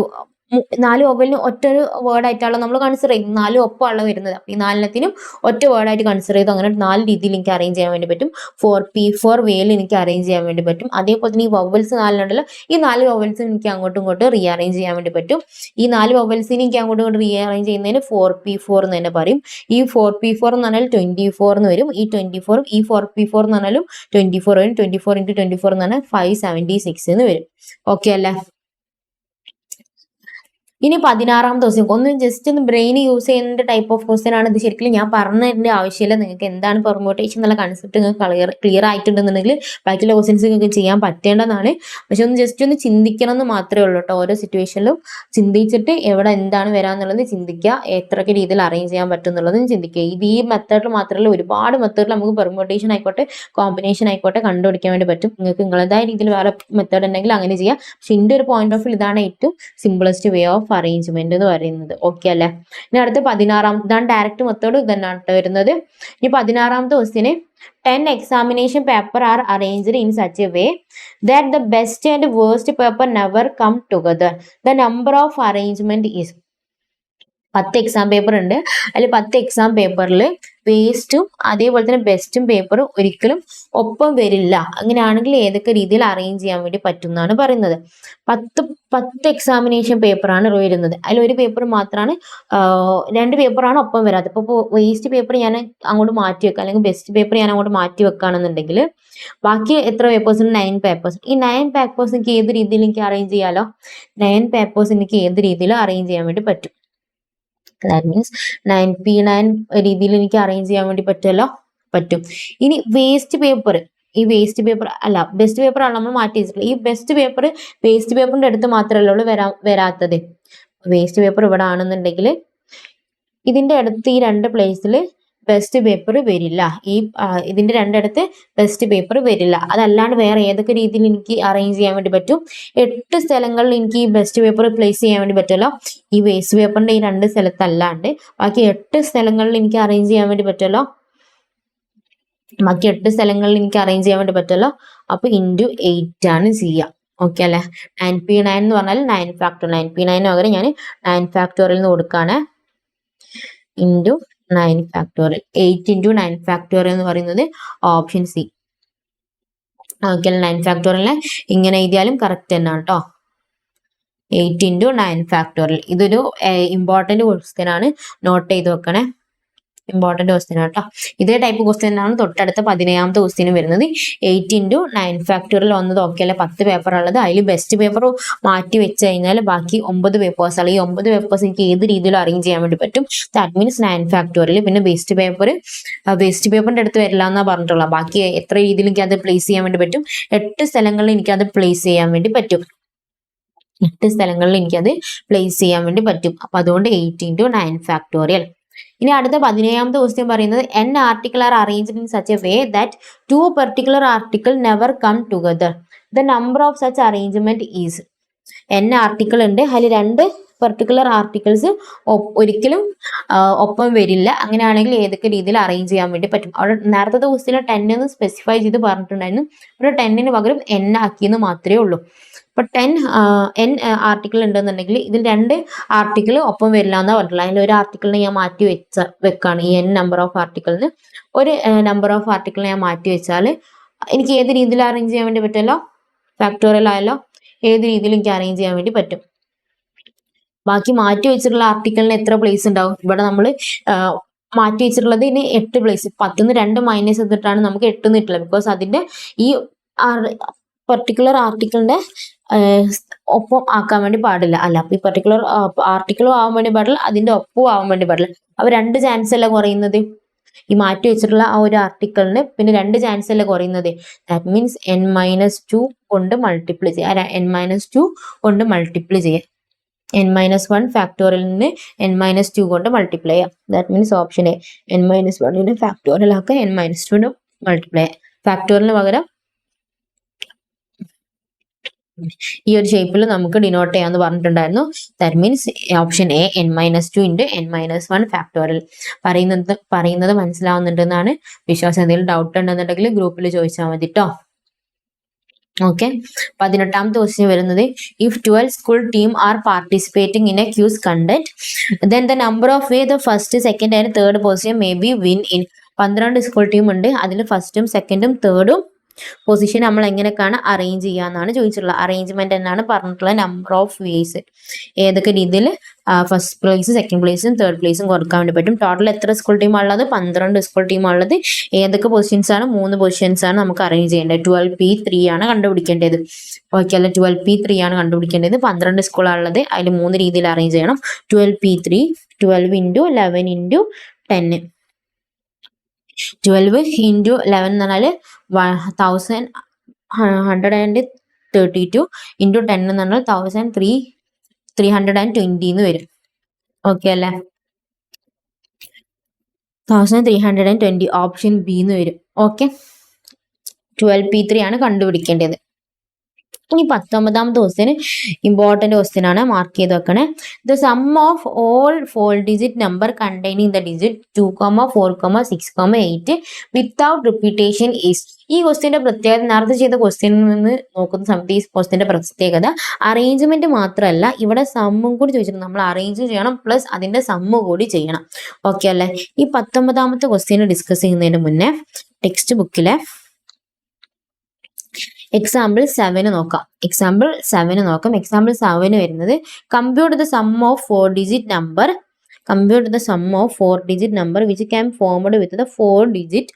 4 വവലിന് ഒറ്റൊരു വേർഡായിട്ടാണല്ലോ നമ്മൾ കൺസിഡർ ചെയ്യും. 4 ഒപ്പമാണല്ലോ വരുന്നത്. അപ്പോൾ ഈ 4 ഒറ്റ വേർഡായിട്ട് കൺസിഡർ ചെയ്തു. അങ്ങനെ 4 രീതിയിൽ എനിക്ക് അറേഞ്ച് ചെയ്യാൻ വേണ്ടി പറ്റും. 4p4 വേയിൽ എനിക്ക് അറേഞ്ച് ചെയ്യാൻ വേണ്ടി പറ്റും. അതേപോലെ തന്നെ ഈ വവൽസ് 4 ഉണ്ടല്ലോ. ഈ 4 വവൽസ് എനിക്ക് അങ്ങോട്ടും ഇങ്ങോട്ടും റീഅറേഞ്ച് ചെയ്യാൻ വേണ്ടി പറ്റും. ഈ 4 വവൽസിന് എനിക്ക് അങ്ങോട്ടും ഇങ്ങോട്ടും റീഅറേഞ്ച് ചെയ്യുന്നതിന് 4p4 എന്ന് തന്നെ പറയും. ഈ 4p4 എന്ന് പറഞ്ഞാൽ 24 എന്ന് വരും. ഈ 24 ഈ 4p4 എന്ന് പറഞ്ഞാലും 24 വരും. 24 × 24 എന്ന് പറഞ്ഞാൽ 576 എന്ന് വരും. ഓക്കെ അല്ലേ? ഇനി 16ാമത്തെ ക്വസ്റ്റ്യൻ, ഒന്ന് ജസ്റ്റ് ഒന്ന് ബ്രെയിൻ യൂസ് ചെയ്യുന്ന ടൈപ്പ് ഓഫ് ക്വസ്റ്റ്യൻ ആണ് ഇത്. ശരിക്കും ഞാൻ പറഞ്ഞതിന്റെ ആവശ്യമില്ല. നിങ്ങൾക്ക് എന്താണ് പെർമ്യൂട്ടേഷൻ എന്നുള്ള കൺസെപ്റ്റ് നിങ്ങൾക്ക് ക്ലിയർ ആയിട്ടുണ്ടെന്നുണ്ടെങ്കിൽ ബാക്കിയുള്ള ക്വസ്റ്റ്യൻസ് നിങ്ങൾക്ക് ചെയ്യാൻ പറ്റേണ്ടതാണ്. പക്ഷെ ഒന്ന് ജസ്റ്റ് ഒന്ന് ചിന്തിക്കണം എന്ന് മാത്രമേ ഉള്ളൂ കേട്ടോ. ഓരോ സിറ്റുവേഷനിലും ചിന്തിച്ചിട്ട് എവിടെ എന്താണ് വരാന്നുള്ളത് ചിന്തിക്കുക. എത്രയൊക്കെ രീതിയിൽ അറേഞ്ച് ചെയ്യാൻ പറ്റും എന്നുള്ളതും ചിന്തിക്കുക. ഇത് ഈ മെത്തേഡിൽ മാത്രമല്ല, ഒരുപാട് മെത്തേഡിൽ നമുക്ക് പെർമ്യൂട്ടേഷൻ ആയിക്കോട്ടെ കോമ്പിനേഷൻ ആയിക്കോട്ടെ കണ്ടുപിടിക്കാൻ വേണ്ടി പറ്റും. നിങ്ങൾക്ക് നിങ്ങളതായ രീതിയിൽ വേറെ മെത്തേഡ് ഉണ്ടെങ്കിൽ അങ്ങനെ ചെയ്യാം. പക്ഷെ എൻ്റെ ഒരു പോയിന്റ് ഓഫ് വ്യൂ ഇതാണ് ഏറ്റവും സിംപിളസ്റ്റ് വേ ഓഫ് അറേഞ്ച്മെന്റ് എന്ന് പറയുന്നത്. ഓക്കെ അല്ലേ? ഇനി അടുത്ത 16ാമത്തെ, ഇതാണ് ഡയറക്റ്റ് മെത്തേഡ്, ഇതന്നെയാണ് വരുന്നത്. ഇനി 16ാമത്തെ question 10 examination paper are arranged in such a way that the best and worst paper never come together. The number of arrangement is 10 exam paper ഉണ്ട്. അതിൽ 10 എക്സാം പേപ്പറിൽ വേസ്റ്റും അതേപോലെ തന്നെ ബെസ്റ്റും പേപ്പറും ഒരിക്കലും ഒപ്പം വരില്ല. അങ്ങനെയാണെങ്കിൽ ഏതൊക്കെ രീതിയിൽ അറേഞ്ച് ചെയ്യാൻ വേണ്ടി പറ്റും എന്നാണ് പറയുന്നത്. 10 എക്സാമിനേഷൻ പേപ്പറാണ് വരുന്നത്. അതിൽ ഒരു പേപ്പർ മാത്രമാണ് 2 പേപ്പറാണ് ഒപ്പം വരാത്തത്. ഇപ്പോൾ വേസ്റ്റ് പേപ്പർ ഞാൻ അങ്ങോട്ട് മാറ്റി വെക്കുക, അല്ലെങ്കിൽ ബെസ്റ്റ് പേപ്പർ ഞാൻ അങ്ങോട്ട് മാറ്റി വെക്കുകയാണെന്നുണ്ടെങ്കിൽ ബാക്കി എത്ര പേപ്പേഴ്സ് ഉണ്ട്? 9 പേപ്പേഴ്സ്. ഈ 9 പേപ്പേഴ്സ് എനിക്ക് ഏത് രീതിയിൽ എനിക്ക് അറേഞ്ച് ചെയ്യാലോ? 9 പേപ്പേഴ്സ് എനിക്ക് ഏത് രീതിയിൽ അറേഞ്ച് ചെയ്യാൻ വേണ്ടി പറ്റും? ദാറ്റ് മീൻസ് 9p9 രീതിയിൽ എനിക്ക് അറേഞ്ച് ചെയ്യാൻ വേണ്ടി പറ്റുമല്ലോ? പറ്റും. ഇനി വേസ്റ്റ് പേപ്പർ, ഈ വേസ്റ്റ് പേപ്പർ അല്ല, ബെസ്റ്റ് പേപ്പർ ആണ് നമ്മൾ മാറ്റി വെച്ചിട്ടുള്ളത്. ഈ ബെസ്റ്റ് പേപ്പർ വേസ്റ്റ് പേപ്പറിന്റെ അടുത്ത് മാത്രമല്ലേ ഉള്ളൂ വരാത്തത്. വേസ്റ്റ് പേപ്പർ ഇവിടെ ആണെന്നുണ്ടെങ്കിൽ ഇതിന്റെ അടുത്ത് ഈ 2 പ്ലേസിൽ ബെസ്റ്റ് പേപ്പർ വരില്ല. ഇതിന്റെ രണ്ടിടത്ത് ബെസ്റ്റ് പേപ്പർ വരില്ല. അതല്ലാണ്ട് വേറെ ഏതൊക്കെ രീതിയിൽ എനിക്ക് അറേഞ്ച് ചെയ്യാൻ വേണ്ടി പറ്റും? 8 സ്ഥലങ്ങളിൽ എനിക്ക് ഈ ബെസ്റ്റ് പേപ്പർ പ്ലേസ് ചെയ്യാൻ വേണ്ടി പറ്റുമല്ലോ. ഈ വേസ്റ്റ് പേപ്പറിന്റെ ഈ 2 സ്ഥലത്തല്ലാണ്ട് ബാക്കി 8 സ്ഥലങ്ങളിൽ എനിക്ക് അറേഞ്ച് ചെയ്യാൻ വേണ്ടി പറ്റുമല്ലോ. ബാക്കി 8 സ്ഥലങ്ങളിൽ എനിക്ക് അറേഞ്ച് ചെയ്യാൻ വേണ്ടി പറ്റുമല്ലോ. അപ്പൊ ഇൻറ്റു 8 ആണ് ചെയ്യുക. ഓക്കെ അല്ലെ? 9p9 എന്ന് പറഞ്ഞാൽ 9 ഫാക്ടർ. 9p9 പകരം ഞാൻ 9 ഫാക്ടോറിയൽ എന്ന് കൊടുക്കുകയാണ്. Into 9 factorial. 8 ഇൻറ്റു 9 ഫാക്ടോറിയൽ എന്ന് പറയുന്നത് ഓപ്ഷൻ സി. ഓക്കെ, 9 ഫാക്ടോറിയലിനെ ഇങ്ങനെ എഴുതിയാലും കറക്റ്റ് തന്നെയാണ് കേട്ടോ. 8 ഇൻറ്റു 9 ഫാക്ടോറിയൽ. ഇതൊരു ഇമ്പോർട്ടൻറ്റ് ക്വസ്റ്റ്യൻ ആണ്, നോട്ട് ചെയ്ത് വെക്കണേ. ഇമ്പോർട്ടൻറ്റ് ക്വസ്റ്റ്യൻ ആട്ടോ. ഇതേ ടൈപ്പ് ക്വസ്റ്റ്യൻ ആണ് തൊട്ടടുത്ത 17ാമത്തെ ക്വസ്റ്റ്യൻ വരുന്നത്. 8 ഇൻറ്റു 9 ഫാക്ടോറിയൽ വന്നത് ഓക്കെ അല്ലെ? 10 പേപ്പർ ഉള്ളത്. അതിൽ ബെസ്റ്റ് പേപ്പർ മാറ്റി വെച്ച് കഴിഞ്ഞാൽ ബാക്കി 9 പേപ്പേഴ്സ് ആണ്. ഈ 9 പേപ്പേഴ്സ് എനിക്ക് ഏത് രീതിയിൽ അറേഞ്ച് ചെയ്യാൻ വേണ്ടി പറ്റും? That means 9 factorial. പിന്നെ വേസ്റ്റ് പേപ്പറിന്റെ അടുത്ത് വരില്ല എന്നാ പറഞ്ഞിട്ടുള്ളത്. ബാക്കി എത്ര രീതിയിൽ എനിക്ക് അത് പ്ലേസ് ചെയ്യാൻ വേണ്ടി പറ്റും? 8 സ്ഥലങ്ങളിൽ എനിക്ക് അത് പ്ലേസ് ചെയ്യാൻ വേണ്ടി പറ്റും. 8 സ്ഥലങ്ങളിൽ എനിക്കത് പ്ലേസ് ചെയ്യാൻ വേണ്ടി പറ്റും. അപ്പൊ അതുകൊണ്ട് 8 ഇൻറ്റു 9 ഫാക്ടോറിയൽ. ഇനി അടുത്ത 17ാമത്തെ ക്വസ്റ്റ്യൻ പറയുന്നത് n article are arranged in such a way that 2 particular article never come together. The number of such arrangement is. n article ഉണ്ട്, അതിൽ 2 പെർട്ടിക്കുലർ ആർട്ടിക്കിൾസ് ഒരിക്കലും ഒപ്പം വരില്ല. അങ്ങനെയാണെങ്കിൽ ഏതൊക്കെ രീതിയിൽ അറേഞ്ച് ചെയ്യാൻ വേണ്ടി പറ്റും? അവിടെ നേരത്തെ ക്വസ്റ്റ്യൻ 10 എന്ന് സ്പെസിഫൈ ചെയ്ത് പറഞ്ഞിട്ടുണ്ടായിരുന്നു. ഇവിടെ 10ന് പകരം n ആക്കിയെന്ന് മാത്രമേ ഉള്ളൂ. ഇപ്പൊ 10 ആർട്ടിക്കിൾ ഉണ്ടെന്നുണ്ടെങ്കിൽ ഇതിൽ 2 ആർട്ടിക്കിൾ ഒപ്പം വരില്ല എന്നാ പറഞ്ഞിട്ടുള്ളത്. അതിൽ ഒരു ആർട്ടിക്കിളിനെ ഞാൻ മാറ്റി വെക്കാണ്. ഈ n നമ്പർ ഓഫ് ആർട്ടിക്കിളിന് ഒരു നമ്പർ ഓഫ് ആർട്ടിക്കിളിനെ ഞാൻ മാറ്റി വെച്ചാൽ എനിക്ക് ഏത് രീതിയിൽ അറേഞ്ച് ചെയ്യാൻ വേണ്ടി പറ്റുമല്ലോ? ഫാക്ടോറിയൽ ആയല്ലോ. ഏത് രീതിയിൽ എനിക്ക് അറേഞ്ച് ചെയ്യാൻ വേണ്ടി പറ്റും? ബാക്കി മാറ്റി വെച്ചിട്ടുള്ള ആർട്ടിക്കിളിന് എത്ര പ്ലേസ് ഉണ്ടാവും? ഇവിടെ നമ്മൾ മാറ്റി വെച്ചിട്ടുള്ളത് ഇനി 8 പ്ലേസ്. 10ന്ന് 2 മൈനസ് ചെയ്തിട്ടാണ് നമുക്ക് 8 കിട്ടുള്ളത്. ബിക്കോസ് അതിന്റെ ഈ പെർട്ടിക്കുലർ ആർട്ടിക്കിളിന്റെ ഒപ്പം ആക്കാൻ വേണ്ടി പാടില്ല. അല്ല, ഈ പെർട്ടിക്കുലർ ആർട്ടിക്കിളും ആവാൻ വേണ്ടി പാടില്ല, അതിന്റെ ഒപ്പവും ആവാൻ വേണ്ടി പാടില്ല. അപ്പൊ 2 ചാൻസ് അല്ല കുറയുന്നത്. ഈ മാറ്റി വെച്ചിട്ടുള്ള ആ ഒരു ആർട്ടിക്കിളിന് പിന്നെ 2 ചാൻസ് അല്ല കുറയുന്നത്. ദാറ്റ് മീൻസ് n-2 കൊണ്ട് മൾട്ടിപ്ലൈ ചെയ്യുക. n-2 കൊണ്ട് മൾട്ടിപ്ലൈ ചെയ്യുക. n-1 ഫാക്ടോറിയലിന് n-2 കൊണ്ട് മൾട്ടിപ്ലൈ ചെയ്യാം. That means option A. n-1 factorial ആക്കുക, n-2 മൾട്ടിപ്ലൈ ചെയ്യാം. ഫാക്ടോറിയലിന് പകരം ഈ ഒരു ഷേപ്പിൽ നമുക്ക് ഡിനോട്ട് ചെയ്യാന്ന് പറഞ്ഞിട്ടുണ്ടായിരുന്നു. That means option A n-2 into n-1 factorial. പറയുന്നത് മനസ്സിലാവുന്നുണ്ടെന്നാണ് വിശ്വാസം. എന്തെങ്കിലും ഡൗട്ട് ഉണ്ടെന്നുണ്ടെങ്കിൽ ഗ്രൂപ്പിൽ ചോദിച്ചാൽ മതി കേട്ടോ. ഓക്കെ, 18ാമത്തെ ക്വസ്റ്റ്യൻ വരുന്നത് if 12 school team are participating in a quiz conduct then the number of way the first second and third position may be win in. 12 school team ഉണ്ട്, അതിൽ ഫസ്റ്റും സെക്കൻഡും തേർഡും പൊസിഷൻ നമ്മൾ എങ്ങനെയൊക്കെയാണ് അറേഞ്ച് ചെയ്യാന്നാണ് ചോദിച്ചിട്ടുള്ളത്. അറേഞ്ച്മെന്റ് എന്നാണ് പറഞ്ഞിട്ടുള്ളത്. നമ്പർ ഓഫ് വേസ് ഏതൊക്കെ രീതിയിൽ ഫസ്റ്റ് പ്ലേസ് സെക്കൻഡ് പ്ലേസും തേർഡ് പ്ലേസും കൊടുക്കാൻ വേണ്ടി പറ്റും. ടോട്ടൽ എത്ര സ്കൂൾ ടീമാണുള്ളത്? 12 സ്കൂൾ ടീമാണുള്ളത്. ഏതൊക്കെ പൊസിഷൻസ് ആണ്? 3 പൊസിഷൻസ് ആണ് നമുക്ക് അറേഞ്ച് ചെയ്യേണ്ടത്. 12p3 ആണ് കണ്ടുപിടിക്കേണ്ടത്. ഓക്കെ അല്ല, 12p3 ആണ് കണ്ടുപിടിക്കേണ്ടത്. 12 സ്കൂളാണുള്ളത്, അതിൽ 3 രീതിയിൽ അറേഞ്ച് ചെയ്യണം. 12p3 12 into 11 into 10. 12 ഇൻറ്റു 11 എന്ന് പറഞ്ഞാൽ 1132 ഇൻറ്റു 10 എന്ന് പറഞ്ഞാൽ 1320 എന്ന് വരും. ഓക്കെ അല്ലേ? 1320 ഓപ്ഷൻ ബി എന്ന് വരും. ഓക്കെ, 12p3 ആണ് കണ്ടുപിടിക്കേണ്ടത്. ഇനി 19ാമത്തെ ക്വസ്റ്റ്യൻ ഇമ്പോർട്ടന്റ് ക്വസ്റ്റ്യൻ ആണ്, മാർക്ക് ചെയ്ത് വെക്കണേ. The sum of all 4-digit number containing the digit 2, 4, 6, 8 without repetition is. ഈ ക്വസ്റ്റ്യന്റെ പ്രത്യേകത, നേരത്തെ ചെയ്ത ക്വസ്റ്റ്യനിൽ നിന്ന് നോക്കുന്ന സമയത്ത് ഈ ക്വസ്റ്റ്യന്റെ പ്രത്യേകത അറേഞ്ച്മെന്റ് മാത്രമല്ല, ഇവിടെ സമ്മും കൂടി ചോദിച്ചിട്ടുണ്ട്. നമ്മൾ അറേഞ്ച് ചെയ്യണം പ്ലസ് അതിന്റെ സമ്മ് കൂടി ചെയ്യണം. ഓക്കെ അല്ലേ? ഈ 19ാമത്തെ ക്വസ്റ്റ്യൻ ഡിസ്കസ് ചെയ്യുന്നതിന് മുന്നേ ടെക്സ്റ്റ് ബുക്കിലെ എക്സാമ്പിൾ 7 നോക്കാം. എക്സാമ്പിൾ 7 വരുന്നത് compute the sum of 4-digit number which can formed with the 4-digit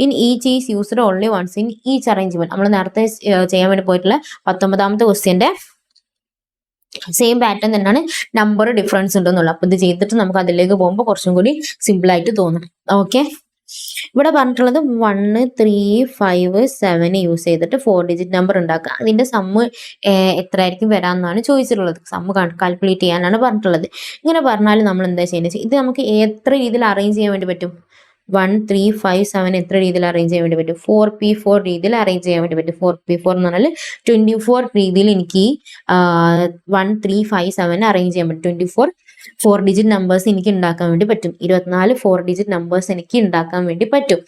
in each is used only once in each arrangement. നമ്മൾ നേരത്തെ ചെയ്യാൻ വേണ്ടി പോയിട്ടുള്ള 19ാമത്തെ ക്വസ്റ്റ്യന്റെ സെയിം പാറ്റേൺ തന്നെയാണ്, നമ്പർ ഡിഫറൻസ് ഉണ്ടെന്നുള്ള. അപ്പൊ ഇത് ചെയ്തിട്ട് നമുക്ക് അതിലേക്ക് പോകുമ്പോൾ കുറച്ചും കൂടി സിമ്പിൾ ആയിട്ട് തോന്നും. ഓക്കെ, ഇവിടെ പറഞ്ഞിട്ടുള്ളത് 1, 3, 5, 7 യൂസ് ചെയ്തിട്ട് 4-digit നമ്പർ ഉണ്ടാക്കുക. അതിന്റെ സമ്മ് എത്ര ആയിരിക്കും വരാമെന്നാണ് ചോദിച്ചിട്ടുള്ളത്. സമ്മ് കാൽക്കുലേറ്റ് ചെയ്യാനാണ് പറഞ്ഞിട്ടുള്ളത്. ഇങ്ങനെ പറഞ്ഞാൽ നമ്മൾ എന്താ ചെയ്യുന്നത്, ഇത് നമുക്ക് എത്ര രീതിയിൽ അറേഞ്ച് ചെയ്യാൻ വേണ്ടി പറ്റും? 1, 3, 5, 7 എത്ര രീതിയിൽ അറേഞ്ച് ചെയ്യാൻ വേണ്ടി പറ്റും? 4p4 രീതിയിൽ അറേഞ്ച് ചെയ്യാൻ വേണ്ടി പറ്റും. 4p4 എന്ന് പറഞ്ഞാൽ 24 രീതിയിൽ എനിക്ക് 1, 3, 5, 7 അറേഞ്ച് ചെയ്യാൻ പറ്റും. 24 4-digit നമ്പേഴ്സ് എനിക്ക് ഉണ്ടാക്കാൻ വേണ്ടി പറ്റും. 24 4-digit നമ്പേഴ്സ് എനിക്ക് ഉണ്ടാക്കാൻ വേണ്ടി പറ്റും.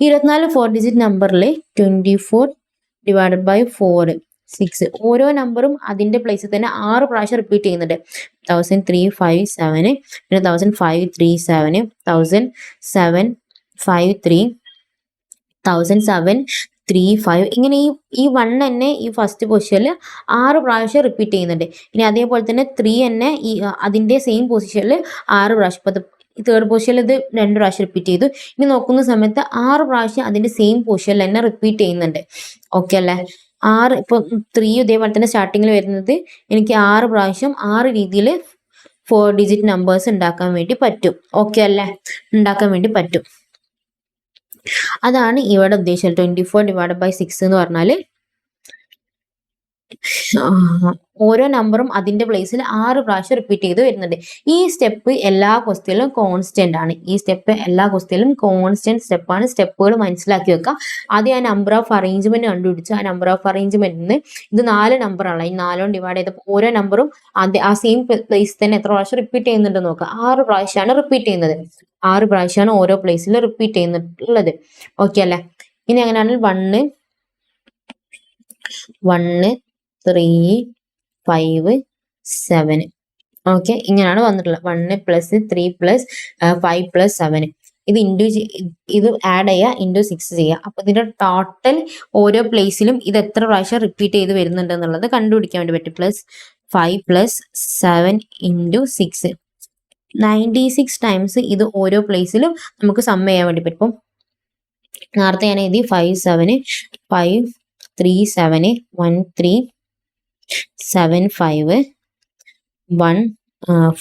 24 4-digit നമ്പറിൽ 24 ഡിവൈഡഡ് ബൈ 4 6. ഓരോ നമ്പറും അതിന്റെ പ്ലേസിൽ തന്നെ 6 പ്രാവശ്യം റിപ്പീറ്റ് ചെയ്യുന്നുണ്ട്. 1357, പിന്നെ 1537, 1753, 1735. ഇങ്ങനെ ഈ 1 തന്നെ ഈ ഫസ്റ്റ് പൊസിഷനിൽ 6 പ്രാവശ്യം റിപ്പീറ്റ് ചെയ്യുന്നുണ്ട്. ഇനി അതേപോലെ തന്നെ 3 തന്നെ ഈ അതിന്റെ സെയിം പൊസിഷനിൽ 6 പ്രാവശ്യം. ഇപ്പൊ തേർഡ് പൊസിഷനിൽ ഇത് 2 പ്രാവശ്യം റിപ്പീറ്റ് ചെയ്തു. ഇനി നോക്കുന്ന സമയത്ത് 6 പ്രാവശ്യം അതിന്റെ സെയിം പൊസിഷനിൽ തന്നെ റിപ്പീറ്റ് ചെയ്യുന്നുണ്ട്. ഓക്കെ അല്ലേ? 6 ഇപ്പൊ 3 ഇതേപോലെ തന്നെ സ്റ്റാർട്ടിങ്ങിൽ വരുന്നത് എനിക്ക് 6 പ്രാവശ്യം 6 രീതിയിൽ 4-digit നമ്പേഴ്സ് ഉണ്ടാക്കാൻ വേണ്ടി പറ്റും. ഓക്കെ അല്ലേ? ഉണ്ടാക്കാൻ വേണ്ടി പറ്റും. അതാണ് ഇവിടെ ഉദ്ദേശിച്ചത്. 24 ഡിവൈഡഡ് ബൈ 6 എന്ന് പറഞ്ഞാല് ഓരോ നമ്പറും അതിന്റെ പ്ലേസിൽ 6 പ്രാവശ്യം റിപ്പീറ്റ് ചെയ്ത് വരുന്നുണ്ട്. ഈ സ്റ്റെപ്പ് എല്ലാ ക്വസ്റ്റ്യനിലും കോൺസ്റ്റന്റ് ആണ്. ഈ സ്റ്റെപ്പ് എല്ലാ ക്വസ്റ്റ്യനിലും കോൺസ്റ്റന്റ് സ്റ്റെപ്പാണ്. സ്റ്റെപ്പുകൾ മനസ്സിലാക്കി വെക്കാം. ആദ്യം ആ നമ്പർ ഓഫ് അറേഞ്ച്മെന്റ് കണ്ടുപിടിച്ച് ആ നമ്പർ ഓഫ് അറേഞ്ച്മെന്റിന് ഇത് 4 നമ്പറാണ്. ഈ 4 ഡിവൈഡ് ചെയ്തപ്പോൾ ഓരോ നമ്പറും ആ സെയിം പ്ലേസിൽ തന്നെ എത്ര പ്രാവശ്യം റിപ്പീറ്റ് ചെയ്യുന്നുണ്ട് നോക്കുക. 6 പ്രാവശ്യമാണ് റിപ്പീറ്റ് ചെയ്യുന്നത്. 6 പ്രാവശ്യമാണ് ഓരോ പ്ലേസിൽ റിപ്പീറ്റ് ചെയ്യുന്നുള്ളത്. ഓക്കെ അല്ലേ? ഇനി അങ്ങനെയാണെങ്കിൽ 1, 3, 5, 7. ഓക്കെ, ഇങ്ങനെയാണ് വന്നിട്ടുള്ളത്. 1 + 3 + 5 + 7. ഇത് ആഡ് ചെയ്യുക, ഇൻറ്റു 6 ചെയ്യുക. അപ്പൊ ഇതിന്റെ ടോട്ടൽ ഓരോ പ്ലേസിലും ഇത് എത്ര പ്രാവശ്യം റിപ്പീറ്റ് ചെയ്ത് വരുന്നുണ്ട് എന്നുള്ളത് കണ്ടുപിടിക്കാൻ വേണ്ടി പറ്റും. +5 + 7 × 6 96 ടൈംസ് ഇത് ഓരോ പ്ലേസിലും നമുക്ക് സമ്മ് ചെയ്യാൻ വേണ്ടി പറ്റും. നേരത്തെ ഞാൻ എഴുതി 5 7 5 3 7 1 3 7 5 1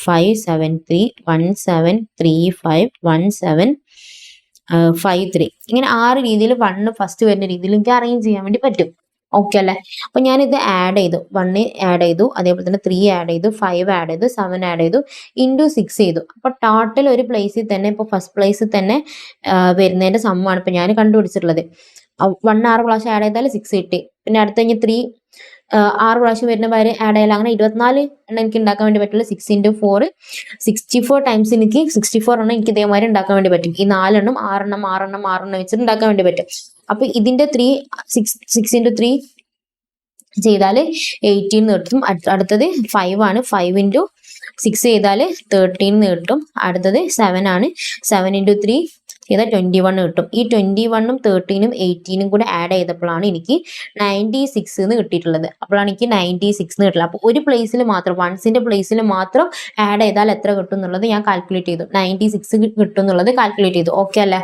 5 7 3 1 7 3 5 1 7 5 3. ഇങ്ങനെ 6 രീതിയിൽ 1 ഫസ്റ്റ് വരുന്ന രീതിയിൽ എനിക്ക് അറേഞ്ച് ചെയ്യാൻ വേണ്ടി പറ്റും. ഓക്കെ അല്ലേ? അപ്പൊ ഞാനിത് ആഡ് ചെയ്തു. 1 ആഡ് ചെയ്തു, അതേപോലെ തന്നെ 3 ആഡ് ചെയ്തു, 5 ആഡ് ചെയ്തു, 7 ആഡ് ചെയ്തു, ഇൻറ്റു 6 ചെയ്തു. അപ്പൊ ടോട്ടൽ ഒരു പ്ലേസിൽ തന്നെ ഇപ്പൊ ഫസ്റ്റ് പ്ലേസിൽ തന്നെ വരുന്നതിന്റെ സമ്മാണ് ഇപ്പൊ ഞാൻ കണ്ടുപിടിച്ചിട്ടുള്ളത്. 1 6 പ്രാവശ്യം ആഡ് ചെയ്താൽ 6 കിട്ടി. പിന്നെ അടുത്ത കഴിഞ്ഞ് 3 6 പ്രാവശ്യം വരുന്ന വരെ ആഡ് ചെയ്യാൻ, അങ്ങനെ 24 എണ്ണം എനിക്ക് ഉണ്ടാക്കാൻ വേണ്ടി പറ്റില്ല. 6 × 4 64 ടൈംസ് എനിക്ക് 64 എണ്ണം എനിക്ക് ഇതേമാതിരി ഉണ്ടാക്കാൻ വേണ്ടി പറ്റും. ഈ 4 എണ്ണം 6 എണ്ണം 6 എണ്ണം 6 എണ്ണം വെച്ചിട്ട് ഉണ്ടാക്കാൻ വേണ്ടി പറ്റും. അപ്പൊ ഇതിന്റെ 6 × 3 ചെയ്താൽ 18 കിട്ടും. അടുത്തത് 5 ആണ്. 5 × 6 ചെയ്താൽ 13 കിട്ടും. അടുത്തത് 7 ആണ്. 7 × 3 ചെയ്താൽ 21 കിട്ടും. ഈ 21ഉം 13ഉം 18ഉം കൂടെ ആഡ് ചെയ്തപ്പോഴാണ് എനിക്ക് 96 എന്ന് കിട്ടിയിട്ടുള്ളത്. അപ്പോഴാണ് എനിക്ക് 96 എന്ന് കിട്ടില്ല. അപ്പൊ ഒരു പ്ലേസിൽ മാത്രം, വൺസിന്റെ പ്ലേസിൽ മാത്രം ആഡ് ചെയ്താൽ എത്ര കിട്ടും എന്നുള്ളത് ഞാൻ കാൽക്കുലേറ്റ് ചെയ്തു. 96 കിട്ടും എന്നുള്ളത് കാൽക്കുലേറ്റ് ചെയ്തു. ഓക്കെ അല്ലേ?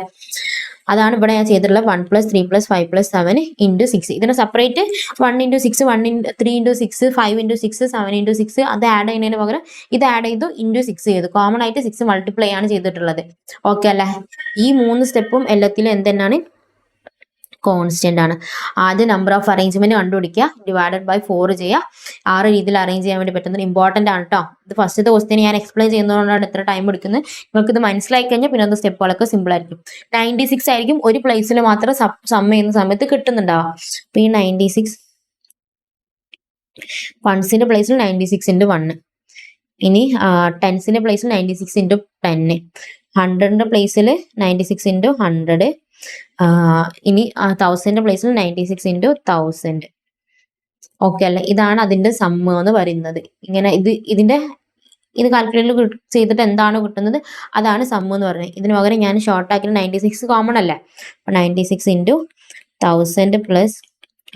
അതാണ് ഇവിടെ ഞാൻ ചെയ്തിട്ടുള്ളത്. 1 + 3 + 5 + 7 × 6. ഇതിനെ സെപ്പറേറ്റ് 1 × 6 3 × 6 5 × 6 7 × 6 അത് ആഡ് ചെയ്യുന്നതിന് പകരം ഇത് ആഡ് ചെയ്തു, ഇൻറ്റു 6 ചെയ്തു. കോമൺ ആയിട്ട് 6 മൾട്ടിപ്ലൈ ആണ് ചെയ്തിട്ടുള്ളത്. ഓക്കെ അല്ലേ? ഈ 3 സ്റ്റെപ്പും എല്ലാത്തിലും എന്തെന്നാണ്? കോൺസ്റ്റന്റ് ആണ്. ആദ്യം നമ്പർ ഓഫ് അറേഞ്ച്മെന്റ് കണ്ടുപിടിക്കുക, ഡിവൈഡഡ് ബൈ 4 ചെയ്യുക. 6 രീതിയിൽ അറേഞ്ച് ചെയ്യാൻ വേണ്ടി പറ്റുന്നത് ഇമ്പോർട്ടന്റ് ആണ് കേട്ടോ. ഇത് ഫസ്റ്റത്തെ ക്വസ്റ്റ്യൻ ഞാൻ എക്സ്പ്ലെയിൻ ചെയ്യുന്നതുകൊണ്ടാണ് ഇത്ര ടൈം എടുക്കുന്നത്. നിങ്ങൾക്ക് ഇത് മനസ്സിലാക്കി കഴിഞ്ഞാൽ പിന്നെ അത് സ്റ്റെപ്പുകളൊക്കെ സിമ്പിൾ ആയിരിക്കും. 96 ആയിരിക്കും ഒരു പ്ലേസിൽ മാത്രം സമ്മ് ചെയ്യുന്ന സമയത്ത് കിട്ടുന്നുണ്ടാവാം. അപ്പൊ ഈ 96 വൺസിന്റെ പ്ലേസിൽ 96 ഇൻറ്റു 1. ഇനി ടെൻസിന്റെ പ്ലേസിൽ 96 ഇൻറ്റു 10. 100ന്റെ പ്ലേസിൽ 96 ഇൻറ്റു 100. ഇനി 1000ന്റെ പ്ലേസിൽ 96 ഇൻറ്റു 1000. ഓക്കെ അല്ലേ? ഇതാണ് അതിന്റെ സമ്മ് എന്ന് പറയുന്നത്. ഇങ്ങനെ ഇത് കാൽക്കുലേറ്റർ ചെയ്തിട്ട് എന്താണ് കിട്ടുന്നത് അതാണ് സമ്മ് എന്ന് പറയുന്നത്. ഇതിന് പകരം ഞാൻ ഷോർട്ട് ആക്കി 96 കോമൺ അല്ലേ, അപ്പൊ 96 ഇൻറ്റു 1000 പ്ലസ്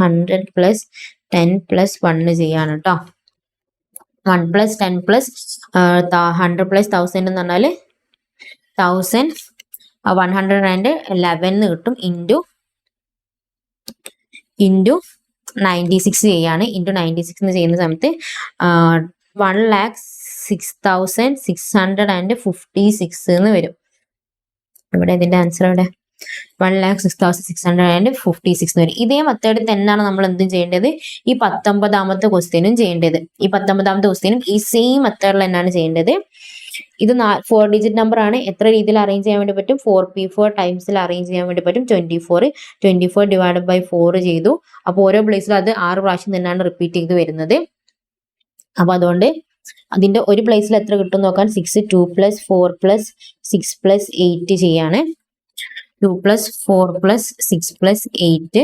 100 പ്ലസ് 10 പ്ലസ് 1 ചെയ്യാണ് കേട്ടോ. 1 പ്ലസ് 10 പ്ലസ് 100 പ്ലസ് 1000 എന്ന് പറഞ്ഞാൽ 1111 കിട്ടും. ഇൻറ്റു 96 ചെയ്യാണ്. ഇൻറ്റു 96 എന്ന് ചെയ്യുന്ന സമയത്ത് 1,06,656 എന്ന് വരും. ഇവിടെ ഇതിന്റെ ആൻസർ ഇവിടെ 1,06,656 എന്ന് വരും. ഇതേ മെത്തേഡ് തന്നെയാണ് നമ്മൾ എന്തും ചെയ്യേണ്ടത് ഈ 19ാമത്തെ ക്വസ്റ്റ്യനും ചെയ്യേണ്ടത്. ഈ 19ാമത്തെ ക്വസ്റ്റ്യനും ഈ സെയിം മെത്തേഡിൽ തന്നെയാണ് ചെയ്യേണ്ടത്. ഇത് 4 ഡിജിറ്റ് നമ്പർ ആണ്. എത്ര രീതിയിൽ അറേഞ്ച് ചെയ്യാൻ വേണ്ടി പറ്റും? 4p4 ടൈംസിൽ അറേഞ്ച് ചെയ്യാൻ വേണ്ടി പറ്റും. 24 ഡിവൈഡഡ് ബൈ 4 ചെയ്തു. അപ്പോൾ ഓരോ പ്ലേസിലും അത് 6 പ്രാവശ്യം തന്നെയാണ് റിപ്പീറ്റ് ചെയ്ത് വരുന്നത്. അപ്പൊ അതുകൊണ്ട് അതിന്റെ ഒരു പ്ലേസിൽ എത്ര കിട്ടും നോക്കാൻ 6 2 പ്ലസ് 4 പ്ലസ് 6 പ്ലസ് 8 ചെയ്യാണ്. 2 പ്ലസ് 4 പ്ലസ് 6 പ്ലസ് 8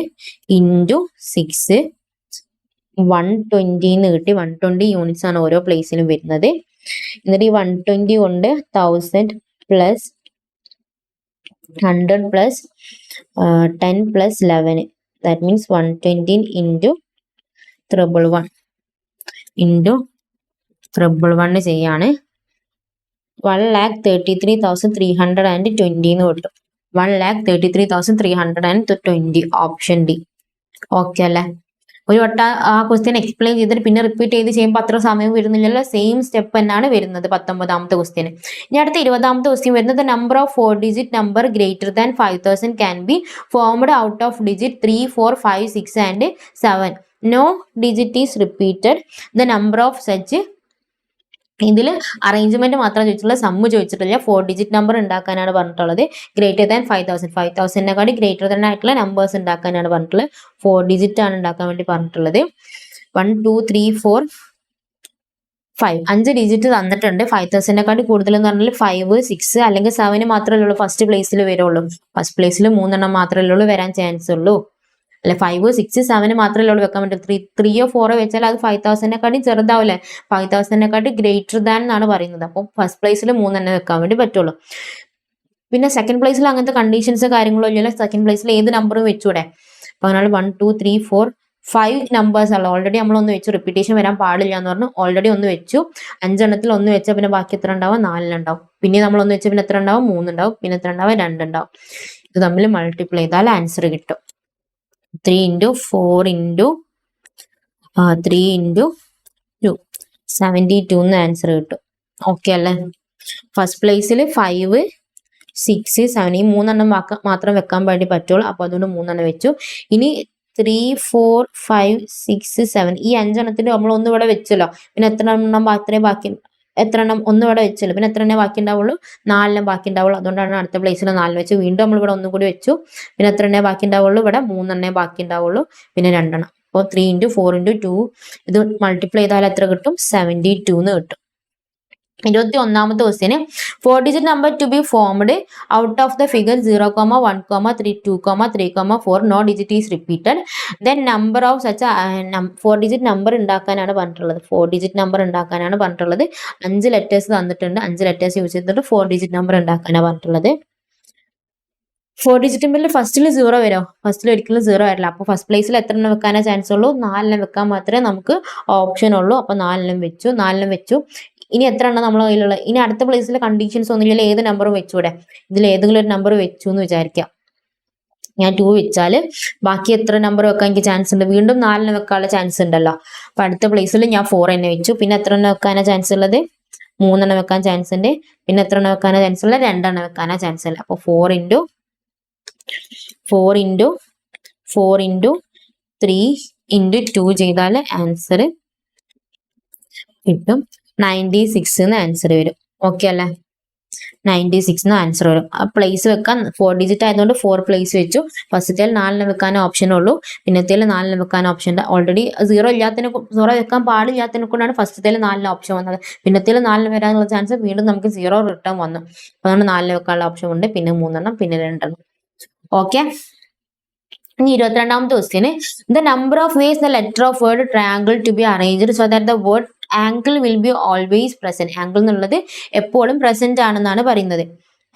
ഇൻറ്റു 6 120 എന്ന് കിട്ടി. 120 യൂണിറ്റ്സ് ആണ് ഓരോ പ്ലേസിലും വരുന്നത്. എന്നിട്ട് ഈ 120 കൊണ്ട് 1000 plus 100 plus 10 plus 11 that means 120 into 111 into 111 ചെയ്യാണ്. 1,33,320 എന്ന് കിട്ടും. 1,33,320 ഓപ്ഷൻ ഡി. ഓക്കെ അല്ലേ? ഒരു വട്ടം ആ ക്വസ്റ്റ്യൻ എക്സ്പ്ലെയിൻ ചെയ്തിട്ട് പിന്നെ റിപ്പീറ്റ് ചെയ്ത് ചെയ്യുമ്പോൾ അത്ര സമയം വരുന്നില്ലല്ലോ. സെയിം സ്റ്റെപ്പ് തന്നെയാണ് വരുന്നത് 19ാമത്തെ ക്വസ്റ്റ്യന്. ഇനി അടുത്ത 20ാമത്തെ ക്വസ്റ്റ്യൻ വരുന്നത് number of 4 digit number greater than 5000 can be formed out of digit 3 4 5 6 and 7. No digit is repeated. The number of such. ഇതിൽ അറേഞ്ച്മെന്റ് മാത്രം ചോദിച്ചിട്ടുള്ള സമ്മ് ചോദിച്ചിട്ടില്ല. 4 ഡിജിറ്റ് നമ്പർ ഉണ്ടാക്കാനാണ് പറഞ്ഞിട്ടുള്ളത്. ഗ്രേറ്റർ ദാൻ 5000 5000നെക്കാട്ടി ഗ്രേറ്റർ ദാൻ ആയിട്ടുള്ള നമ്പേഴ്സ് ഉണ്ടാക്കാനാണ് പറഞ്ഞിട്ടുള്ളത്. 4 ഡിജിറ്റ് ആണ് ഉണ്ടാക്കാൻ വേണ്ടി പറഞ്ഞിട്ടുള്ളത്. 1 2 3 4 5 5 ഡിജിറ്റ് തന്നിട്ടുണ്ട്. 5000നെക്കാട്ടി കൂടുതൽ എന്ന് പറഞ്ഞാൽ 5 6 അല്ലെങ്കിൽ 7 മാത്രമേ ഉള്ളൂ ഫസ്റ്റ് പ്ലേസിൽ വരുള്ളൂ. ഫസ്റ്റ് പ്ലേസിൽ 3 മാത്രമേ ഉള്ളൂ വരാൻ ചാൻസ് ഉള്ളൂ. അല്ലെ 5 6 7 മാത്രമേ ഉള്ളൂ വെക്കാൻ പറ്റും. 3 4 വെച്ചാൽ അത് 5000നെക്കാട്ടി ചെറുതാവില്ലേ? 5000നെക്കാട്ടി ഗ്രേറ്റർ ദാൻ എന്നാണ് പറയുന്നത്. അപ്പോൾ ഫസ്റ്റ് പ്ലേസിൽ 3 വെക്കാൻ വേണ്ടി പറ്റുള്ളൂ. പിന്നെ സെക്കൻഡ് പ്ലേസിൽ അങ്ങനത്തെ കണ്ടീഷൻസ് കാര്യങ്ങളോ ഇല്ലല്ലോ. സെക്കൻഡ് പ്ലേസിൽ ഏത് നമ്പറും വെച്ചൂടെ. അപ്പൊ അതിനാൽ 1 2 3 4 5 നമ്പേഴ്സ് അല്ല. ഓൾറെഡി നമ്മൾ ഒന്ന് വെച്ചു. റിപ്പീറ്റേഷൻ വരാൻ പാടില്ല എന്ന് പറഞ്ഞു. ഓൾറെഡി ഒന്ന് വെച്ചു. 5 എണ്ണത്തിൽ ഒന്ന് വെച്ചാൽ പിന്നെ ബാക്കി എത്ര ഉണ്ടാവും? 4 ഉണ്ടാവും. പിന്നെ നമ്മൾ ഒന്ന് വെച്ചാൽ പിന്നെ എത്ര ഉണ്ടാവും? 3 ഉണ്ടാവും. പിന്നെ എത്ര ഉണ്ടാവും? 2 ഉണ്ടാവും. ഇത് തമ്മിൽ മൾട്ടിപ്ലൈ ചെയ്താൽ ആൻസർ കിട്ടും. 3 into 4 into 3 into 2 72 എന്ന് ആൻസർ കിട്ടും. ഓക്കെ അല്ലേ? ഫസ്റ്റ് പ്ലേസിൽ 5 6 7 ഈ 3 മാത്രം വെക്കാൻ വേണ്ടി പറ്റുള്ളൂ. അപ്പൊ അതുകൊണ്ട് 3 വെച്ചു. ഇനി 3 4 5 6 7 ഈ 5 നമ്മൾ ഒന്ന് ഇവിടെ വെച്ചല്ലോ. പിന്നെ എത്ര എണ്ണം ഒന്ന് ഇവിടെ വെച്ചല്ലോ. പിന്നെ എത്ര ബാക്കി ഉണ്ടാവുള്ളൂ? 4 ബാക്കി ഉണ്ടാവുള്ളൂ. അതുകൊണ്ടാണ് അടുത്ത പ്ലേസിൽ 4 വെച്ചു. വീണ്ടും നമ്മൾ ഇവിടെ ഒന്നും കൂടി വെച്ചു. പിന്നെ എത്ര ബാക്കി ഉണ്ടാവുള്ളൂ? ഇവിടെ 3 ബാക്കി ഉണ്ടാവുള്ളൂ. പിന്നെ 2. അപ്പോൾ 3 into 4 into 2 ഇത് മൾട്ടിപ്ലൈ ചെയ്താൽ എത്ര കിട്ടും? 72 എന്ന് കിട്ടും. 21ാമത്തെ ക്വസ്റ്റ്യന് 4 digit number to be formed out of the figure 0, 1, 3, 2, 3, 4 no digit is repeated. Then number of such 4 digit number ഉണ്ടാക്കാനാണ് പറഞ്ഞിട്ടുള്ളത്. 4 ഡിജിറ്റ് നമ്പർ ഉണ്ടാക്കാനാണ് പറഞ്ഞിട്ടുള്ളത്. 5 ലെറ്റേഴ്സ് തന്നിട്ടുണ്ട്. 5 ലെറ്റേഴ്സ് യൂസ് ചെയ്തിട്ട് 4 ഡിജിറ്റ് നമ്പർ ഉണ്ടാക്കാനാണ് പറഞ്ഞിട്ടുള്ളത്. 4 ഡിജിറ്റ് നമ്പറിൽ ഫസ്റ്റിൽ 0 വരും. ഫസ്റ്റിൽ ഒരിക്കലും 0 വരില്ല. അപ്പോൾ ഫസ്റ്റ് പ്ലേസിൽ എത്ര എണ്ണം വെക്കാനേ ചാൻസ് ഉള്ളൂ? 4 വെക്കാൻ മാത്രമേ നമുക്ക് ഓപ്ഷൻ ഉള്ളൂ. അപ്പോൾ 4 വെച്ചു. ഇനി എത്ര എണ്ണം നമ്മളെ കയ്യിലുള്ള? ഇനി അടുത്ത പ്ലേസിൽ കണ്ടീഷൻസ് ഒന്നുമില്ല. ഏത് നമ്പറും വെച്ചൂടെ? ഇതിൽ ഏതെങ്കിലും ഒരു നമ്പർ വെച്ചു എന്ന് വിചാരിക്കാം. ഞാൻ 2 വെച്ചാൽ ബാക്കി എത്ര നമ്പർ വെക്കാൻ എനിക്ക് ചാൻസ് ഉണ്ട്? വീണ്ടും 4 വെക്കാനുള്ള ചാൻസ് ഉണ്ടല്ലോ. അപ്പൊ അടുത്ത പ്ലേസിൽ ഞാൻ 4 തന്നെ വെച്ചു. പിന്നെ എത്ര എണ്ണം വെക്കാനാ ചാൻസ് ഉള്ളത്? 3 വെക്കാൻ ചാൻസ് ഉണ്ട്. പിന്നെ എത്ര എണ്ണം വെക്കാനാ ചാൻസ് ഉള്ളത്? 2 വെക്കാനാ ചാൻസ് ഉണ്ട്. അപ്പൊ 4 into 3 into 2 ചെയ്താൽ ആൻസർ കിട്ടും 96 എന്ന് ആൻസർ വരും. ഓക്കെ അല്ലേ? 96 എന്ന് ആൻസർ വരും. ആ പ്ലേസ് വെക്കാൻ 4 ഡിജിറ്റ് ആയതുകൊണ്ട് 4 പ്ലേസ് വെച്ചു. ഫസ്റ്റത്തേൽ 4 വെക്കാൻ ഓപ്ഷൻ ഉള്ളൂ, പിന്നത്തേൽ 4 വെക്കാൻ ഓപ്ഷൻ ഉണ്ട്. ഓൾറെഡി 0 വെക്കാൻ പാടില്ലാത്തതിനെ കൊണ്ടാണ് ഫസ്റ്റത്തേൽ 4 ഓപ്ഷൻ വന്നത്. പിന്നത്തേൽ 4 വരാനുള്ള ചാൻസ് വീണ്ടും നമുക്ക് 0 റിട്ടേൺ വന്നു. അതാണ് 4 വെക്കാനുള്ള ഓപ്ഷൻ ഉണ്ട്, പിന്നെ 3 പിന്നെ 2. ഓക്കെ, ഇനി 22ാമത്തെ ക്വസ്റ്റ്യന് the number of ways the letter of word triangle to be arranged so that the word angle will be always present. Angle എന്നുള്ളത് എപ്പോഴും പ്രസന്റ് ആണെന്നാണ് പറയുന്നത്.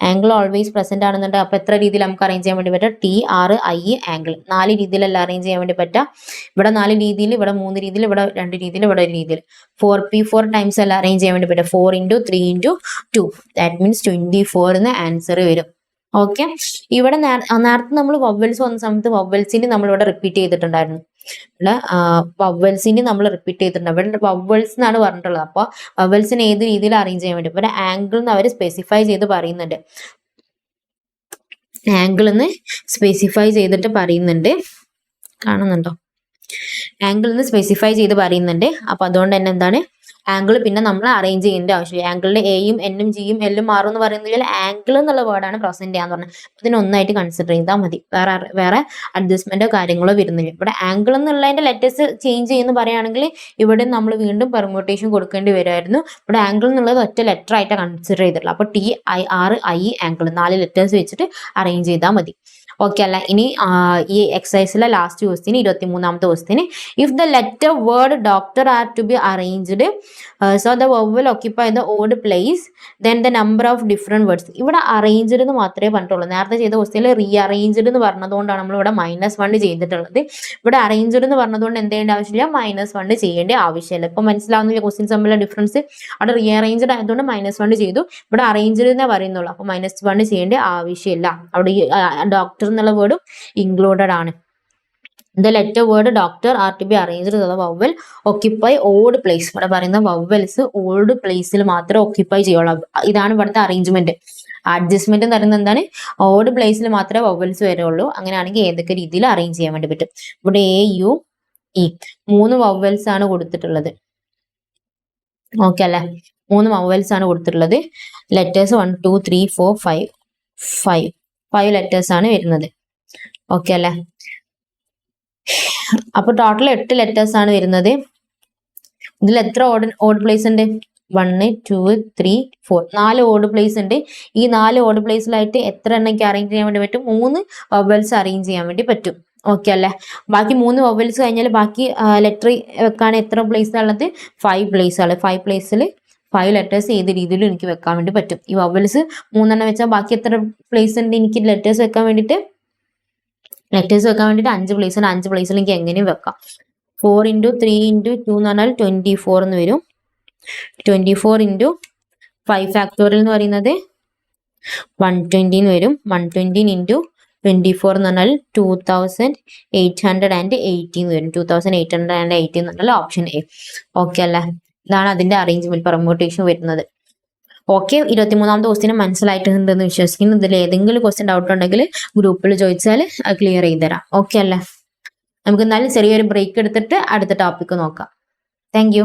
ആംഗിൾ ഓൾവേസ് പ്രസന്റ് ആണെന്നുണ്ട്. അപ്പൊ എത്ര രീതിയിൽ നമുക്ക് അറേഞ്ച് ചെയ്യാൻ വേണ്ടി പറ്റുക? TRI ആംഗിൾ 4 രീതിയിലല്ല അറേഞ്ച് ചെയ്യാൻ വേണ്ടി പറ്റുക. ഇവിടെ 4 രീതിയിൽ, ഇവിടെ 3 രീതിയിൽ, ഇവിടെ 2 രീതിയിൽ, ഇവിടെ 1 രീതിയിൽ. 4P4 ടൈംസ് അല്ല അറേഞ്ച് ചെയ്യാൻ വേണ്ടി പറ്റുക. 4 × 3 × 2 ദാറ്റ് മീൻസ് 24 എന്ന് ആൻസർ വരും. ഓക്കെ, ഇവിടെ നേരത്തെ നമ്മൾ വവ്വൽസ് വന്ന സമയത്ത് വവ്വൽസിന് നമ്മൾ ഇവിടെ റിപ്പീറ്റ് ചെയ്തിട്ടുണ്ടായിരുന്നു. ഇവിടെ വവ്വൽസിന് നമ്മൾ റിപ്പീറ്റ് ചെയ്തിട്ടുണ്ട്. ഇവിടെ വവ്വൽസ് എന്നാണ് പറഞ്ഞിട്ടുള്ളത്. അപ്പൊ വവ്വൽസിന് ഏത് രീതിയിൽ അറേഞ്ച് ചെയ്യാൻ വേണ്ടി ഇവിടെ ആംഗിൾ എന്ന് അവർ സ്പെസിഫൈ ചെയ്ത് പറയുന്നുണ്ട്. ആംഗിൾ എന്ന് സ്പെസിഫൈ ചെയ്തിട്ട് പറയുന്നുണ്ട്, കാണുന്നുണ്ടോ? ആംഗിൾ എന്ന് സ്പെസിഫൈ ചെയ്ത് പറയുന്നുണ്ട്. അപ്പൊ അതുകൊണ്ട് തന്നെ എന്താണ് ആംഗിൾ പിന്നെ നമ്മൾ അറേഞ്ച് ചെയ്യേണ്ട ആവശ്യമില്ല. ആംഗിളിന്റെ എയും എന്നും ജിയും എല്ലും ആറും എന്ന് പറയുന്നതിൽ ആംഗിൾ എന്നുള്ള വേർഡാണ് പ്രസന്റ് ചെയ്യാന്ന് പറഞ്ഞത്. അതിന് ഒന്നായിട്ട് കൺസിഡർ ചെയ്താൽ മതി. വേറെ അഡ്ജസ്റ്റ്മെന്റോ കാര്യങ്ങളോ വരുന്നില്ല. ഇവിടെ ആംഗിൾ എന്നുള്ളതിന്റെ ലെറ്റേഴ്സ് ചേഞ്ച് ചെയ്യുന്ന പറയുകയാണെങ്കിൽ ഇവിടെ നമ്മൾ വീണ്ടും പെർമ്യൂട്ടേഷൻ കൊടുക്കേണ്ടി വരുമായിരുന്നു. ഇവിടെ ആംഗിൾ എന്നുള്ളത് ഒറ്റ ലെറ്റർ ആയിട്ട് കൺസിഡർ ചെയ്തിട്ടുള്ളൂ. അപ്പൊ TIRI ആംഗിൾ 4 ലെറ്റേഴ്സ് വെച്ചിട്ട് അറേഞ്ച് ചെയ്താൽ മതി. ഓക്കെ അല്ല, ഇനി ഈ എക്സസൈസിലെ ലാസ്റ്റ് ക്വസ്റ്റ്യൻ 23ാമത്തെ question if the letter word doctor are to be arranged so the vowel occupy the odd place then the number of different words. ഇവിടെ അറേഞ്ച്ഡ് എന്ന് മാത്രമേ പറഞ്ഞിട്ടുള്ളൂ. നേരത്തെ ചെയ്ത ക്വസ്റ്റ്യനിൽ റീഅറേഞ്ച്ഡ് എന്ന് പറഞ്ഞതുകൊണ്ടാണ് നമ്മൾ ഇവിടെ -1 ചെയ്തിട്ടുള്ളത്. ഇവിടെ അറേഞ്ച്ഡ് എന്ന് പറഞ്ഞതുകൊണ്ട് എന്ത് ചെയ്യേണ്ട ആവശ്യമില്ല, -1 ചെയ്യേണ്ട ആവശ്യമില്ല. ഇപ്പൊ മനസ്സിലാവുന്നില്ല ക്വസ്റ്റ്യൻസ് തമ്മിലുള്ള ഡിഫറൻസ്? അവിടെ റീഅറേഞ്ച്ഡ് ആയതുകൊണ്ട് -1 ചെയ്തു, ഇവിടെ അറേഞ്ച്ഡ് എന്നേ പറയുന്നുള്ളൂ. അപ്പൊ -1 ചെയ്യേണ്ട ആവശ്യമില്ല. അവിടെ ഡോക്ടർ എന്നുള്ള വേർഡും ഇൻക്ലൂഡഡ് ആണ്. The letter word doctor are to be arranged so the vowel occupy odd place. ഇവിടെ പറയുന്ന വവൽസ് ഓൾഡ് പ്ലേസിൽ മാത്രമേ ഓക്യുപ്പൈ ചെയ്യുള്ളൂ. ഇതാണ് ഇവിടുത്തെ അറേഞ്ച്മെന്റ്. അഡ്ജസ്റ്റ്മെന്റ് എന്ന് പറയുന്നത് എന്താണ്? ഓഡ് പ്ലേസിൽ മാത്രമേ വവൽസ് വരുള്ളൂ. അങ്ങനെയാണെങ്കിൽ ഏതൊക്കെ രീതിയിൽ അറേഞ്ച് ചെയ്യാൻ വേണ്ടി പറ്റും? ഇവിടെ AUE 3 വവൽസ് ആണ് കൊടുത്തിട്ടുള്ളത്. ഓക്കെ അല്ലെ, 3 വവൽസ് ആണ് കൊടുത്തിട്ടുള്ളത്. ലെറ്റേഴ്സ് 1 2 3 4 5 ലെറ്റേഴ്സ് ആണ് വരുന്നത്. ഓക്കെ അല്ലെ, അപ്പൊ ടോട്ടൽ 8 ലെറ്റേഴ്സ് ആണ് വരുന്നത്. ഇതിൽ എത്ര ഓഡ് പ്ലേസ് ഉണ്ട്? 1 2 3 4 4 ഓഡ് പ്ലേസ് ഉണ്ട്. ഈ 4 ഓഡ് പ്ലേസിലായിട്ട് എത്ര എണ്ണയ്ക്ക് അറേഞ്ച് ചെയ്യാൻ വേണ്ടി പറ്റും? 3 വവൽസ് അറേഞ്ച് ചെയ്യാൻ വേണ്ടി പറ്റും. ഓക്കെ അല്ലെ, ബാക്കി 3 വവൽസ് കഴിഞ്ഞാൽ ബാക്കി ലെറ്റർ വെക്കാൻ എത്ര പ്ലേസ് ഉള്ളത്? 5 പ്ലേസ് ആണ്. 5 പ്ലേസിൽ 5 ലെറ്റേഴ്സ് ഏത് രീതിയിലും എനിക്ക് വെക്കാൻ വേണ്ടി പറ്റും. ഈ വവൽസ് 3 വെച്ചാൽ ബാക്കി എത്ര പ്ലേസ് ഉണ്ട് എനിക്ക് ലെറ്റേഴ്സ് വെക്കാൻ വേണ്ടിയിട്ട്? 5 പ്ലേസ് ആണ്. 5 പ്ലേസിൽ എനിക്ക് എങ്ങനെയും വെക്കാം. 4 × 3 × 2 എന്ന് പറഞ്ഞാൽ 24 എന്ന് വരും. 24 × 5 ഫാക്ടോറിയൽ എന്ന് പറയുന്നത് 120 എന്ന് വരും. 120 × 24 എന്ന് പറഞ്ഞാൽ 2880 എന്ന് വരും. 2880 എന്ന് പറഞ്ഞാൽ ഓപ്ഷൻ എ. ഓക്കെ അല്ലേ, ഇതാണ് അതിന്റെ അറേഞ്ച്മെന്റ് പെർമ്യൂട്ടേഷൻ വരുന്നത്. ഓക്കെ, 23ാമത്തെ ക്വസ്റ്റ്യൻ മനസ്സിലായിട്ടുണ്ടെന്ന് വിശ്വസിക്കുന്നു. ഇതിൽ ഏതെങ്കിലും ക്വസ്റ്റ്യൻ ഡൗട്ട് ഉണ്ടെങ്കിൽ ഗ്രൂപ്പിൽ ചോദിച്ചാൽ ക്ലിയർ ചെയ്ത് തരാം. ഓക്കെ അല്ലേ, നമുക്ക് എന്നാലും ചെറിയൊരു ബ്രേക്ക് എടുത്തിട്ട് അടുത്ത ടോപ്പിക്ക് നോക്കാം. താങ്ക്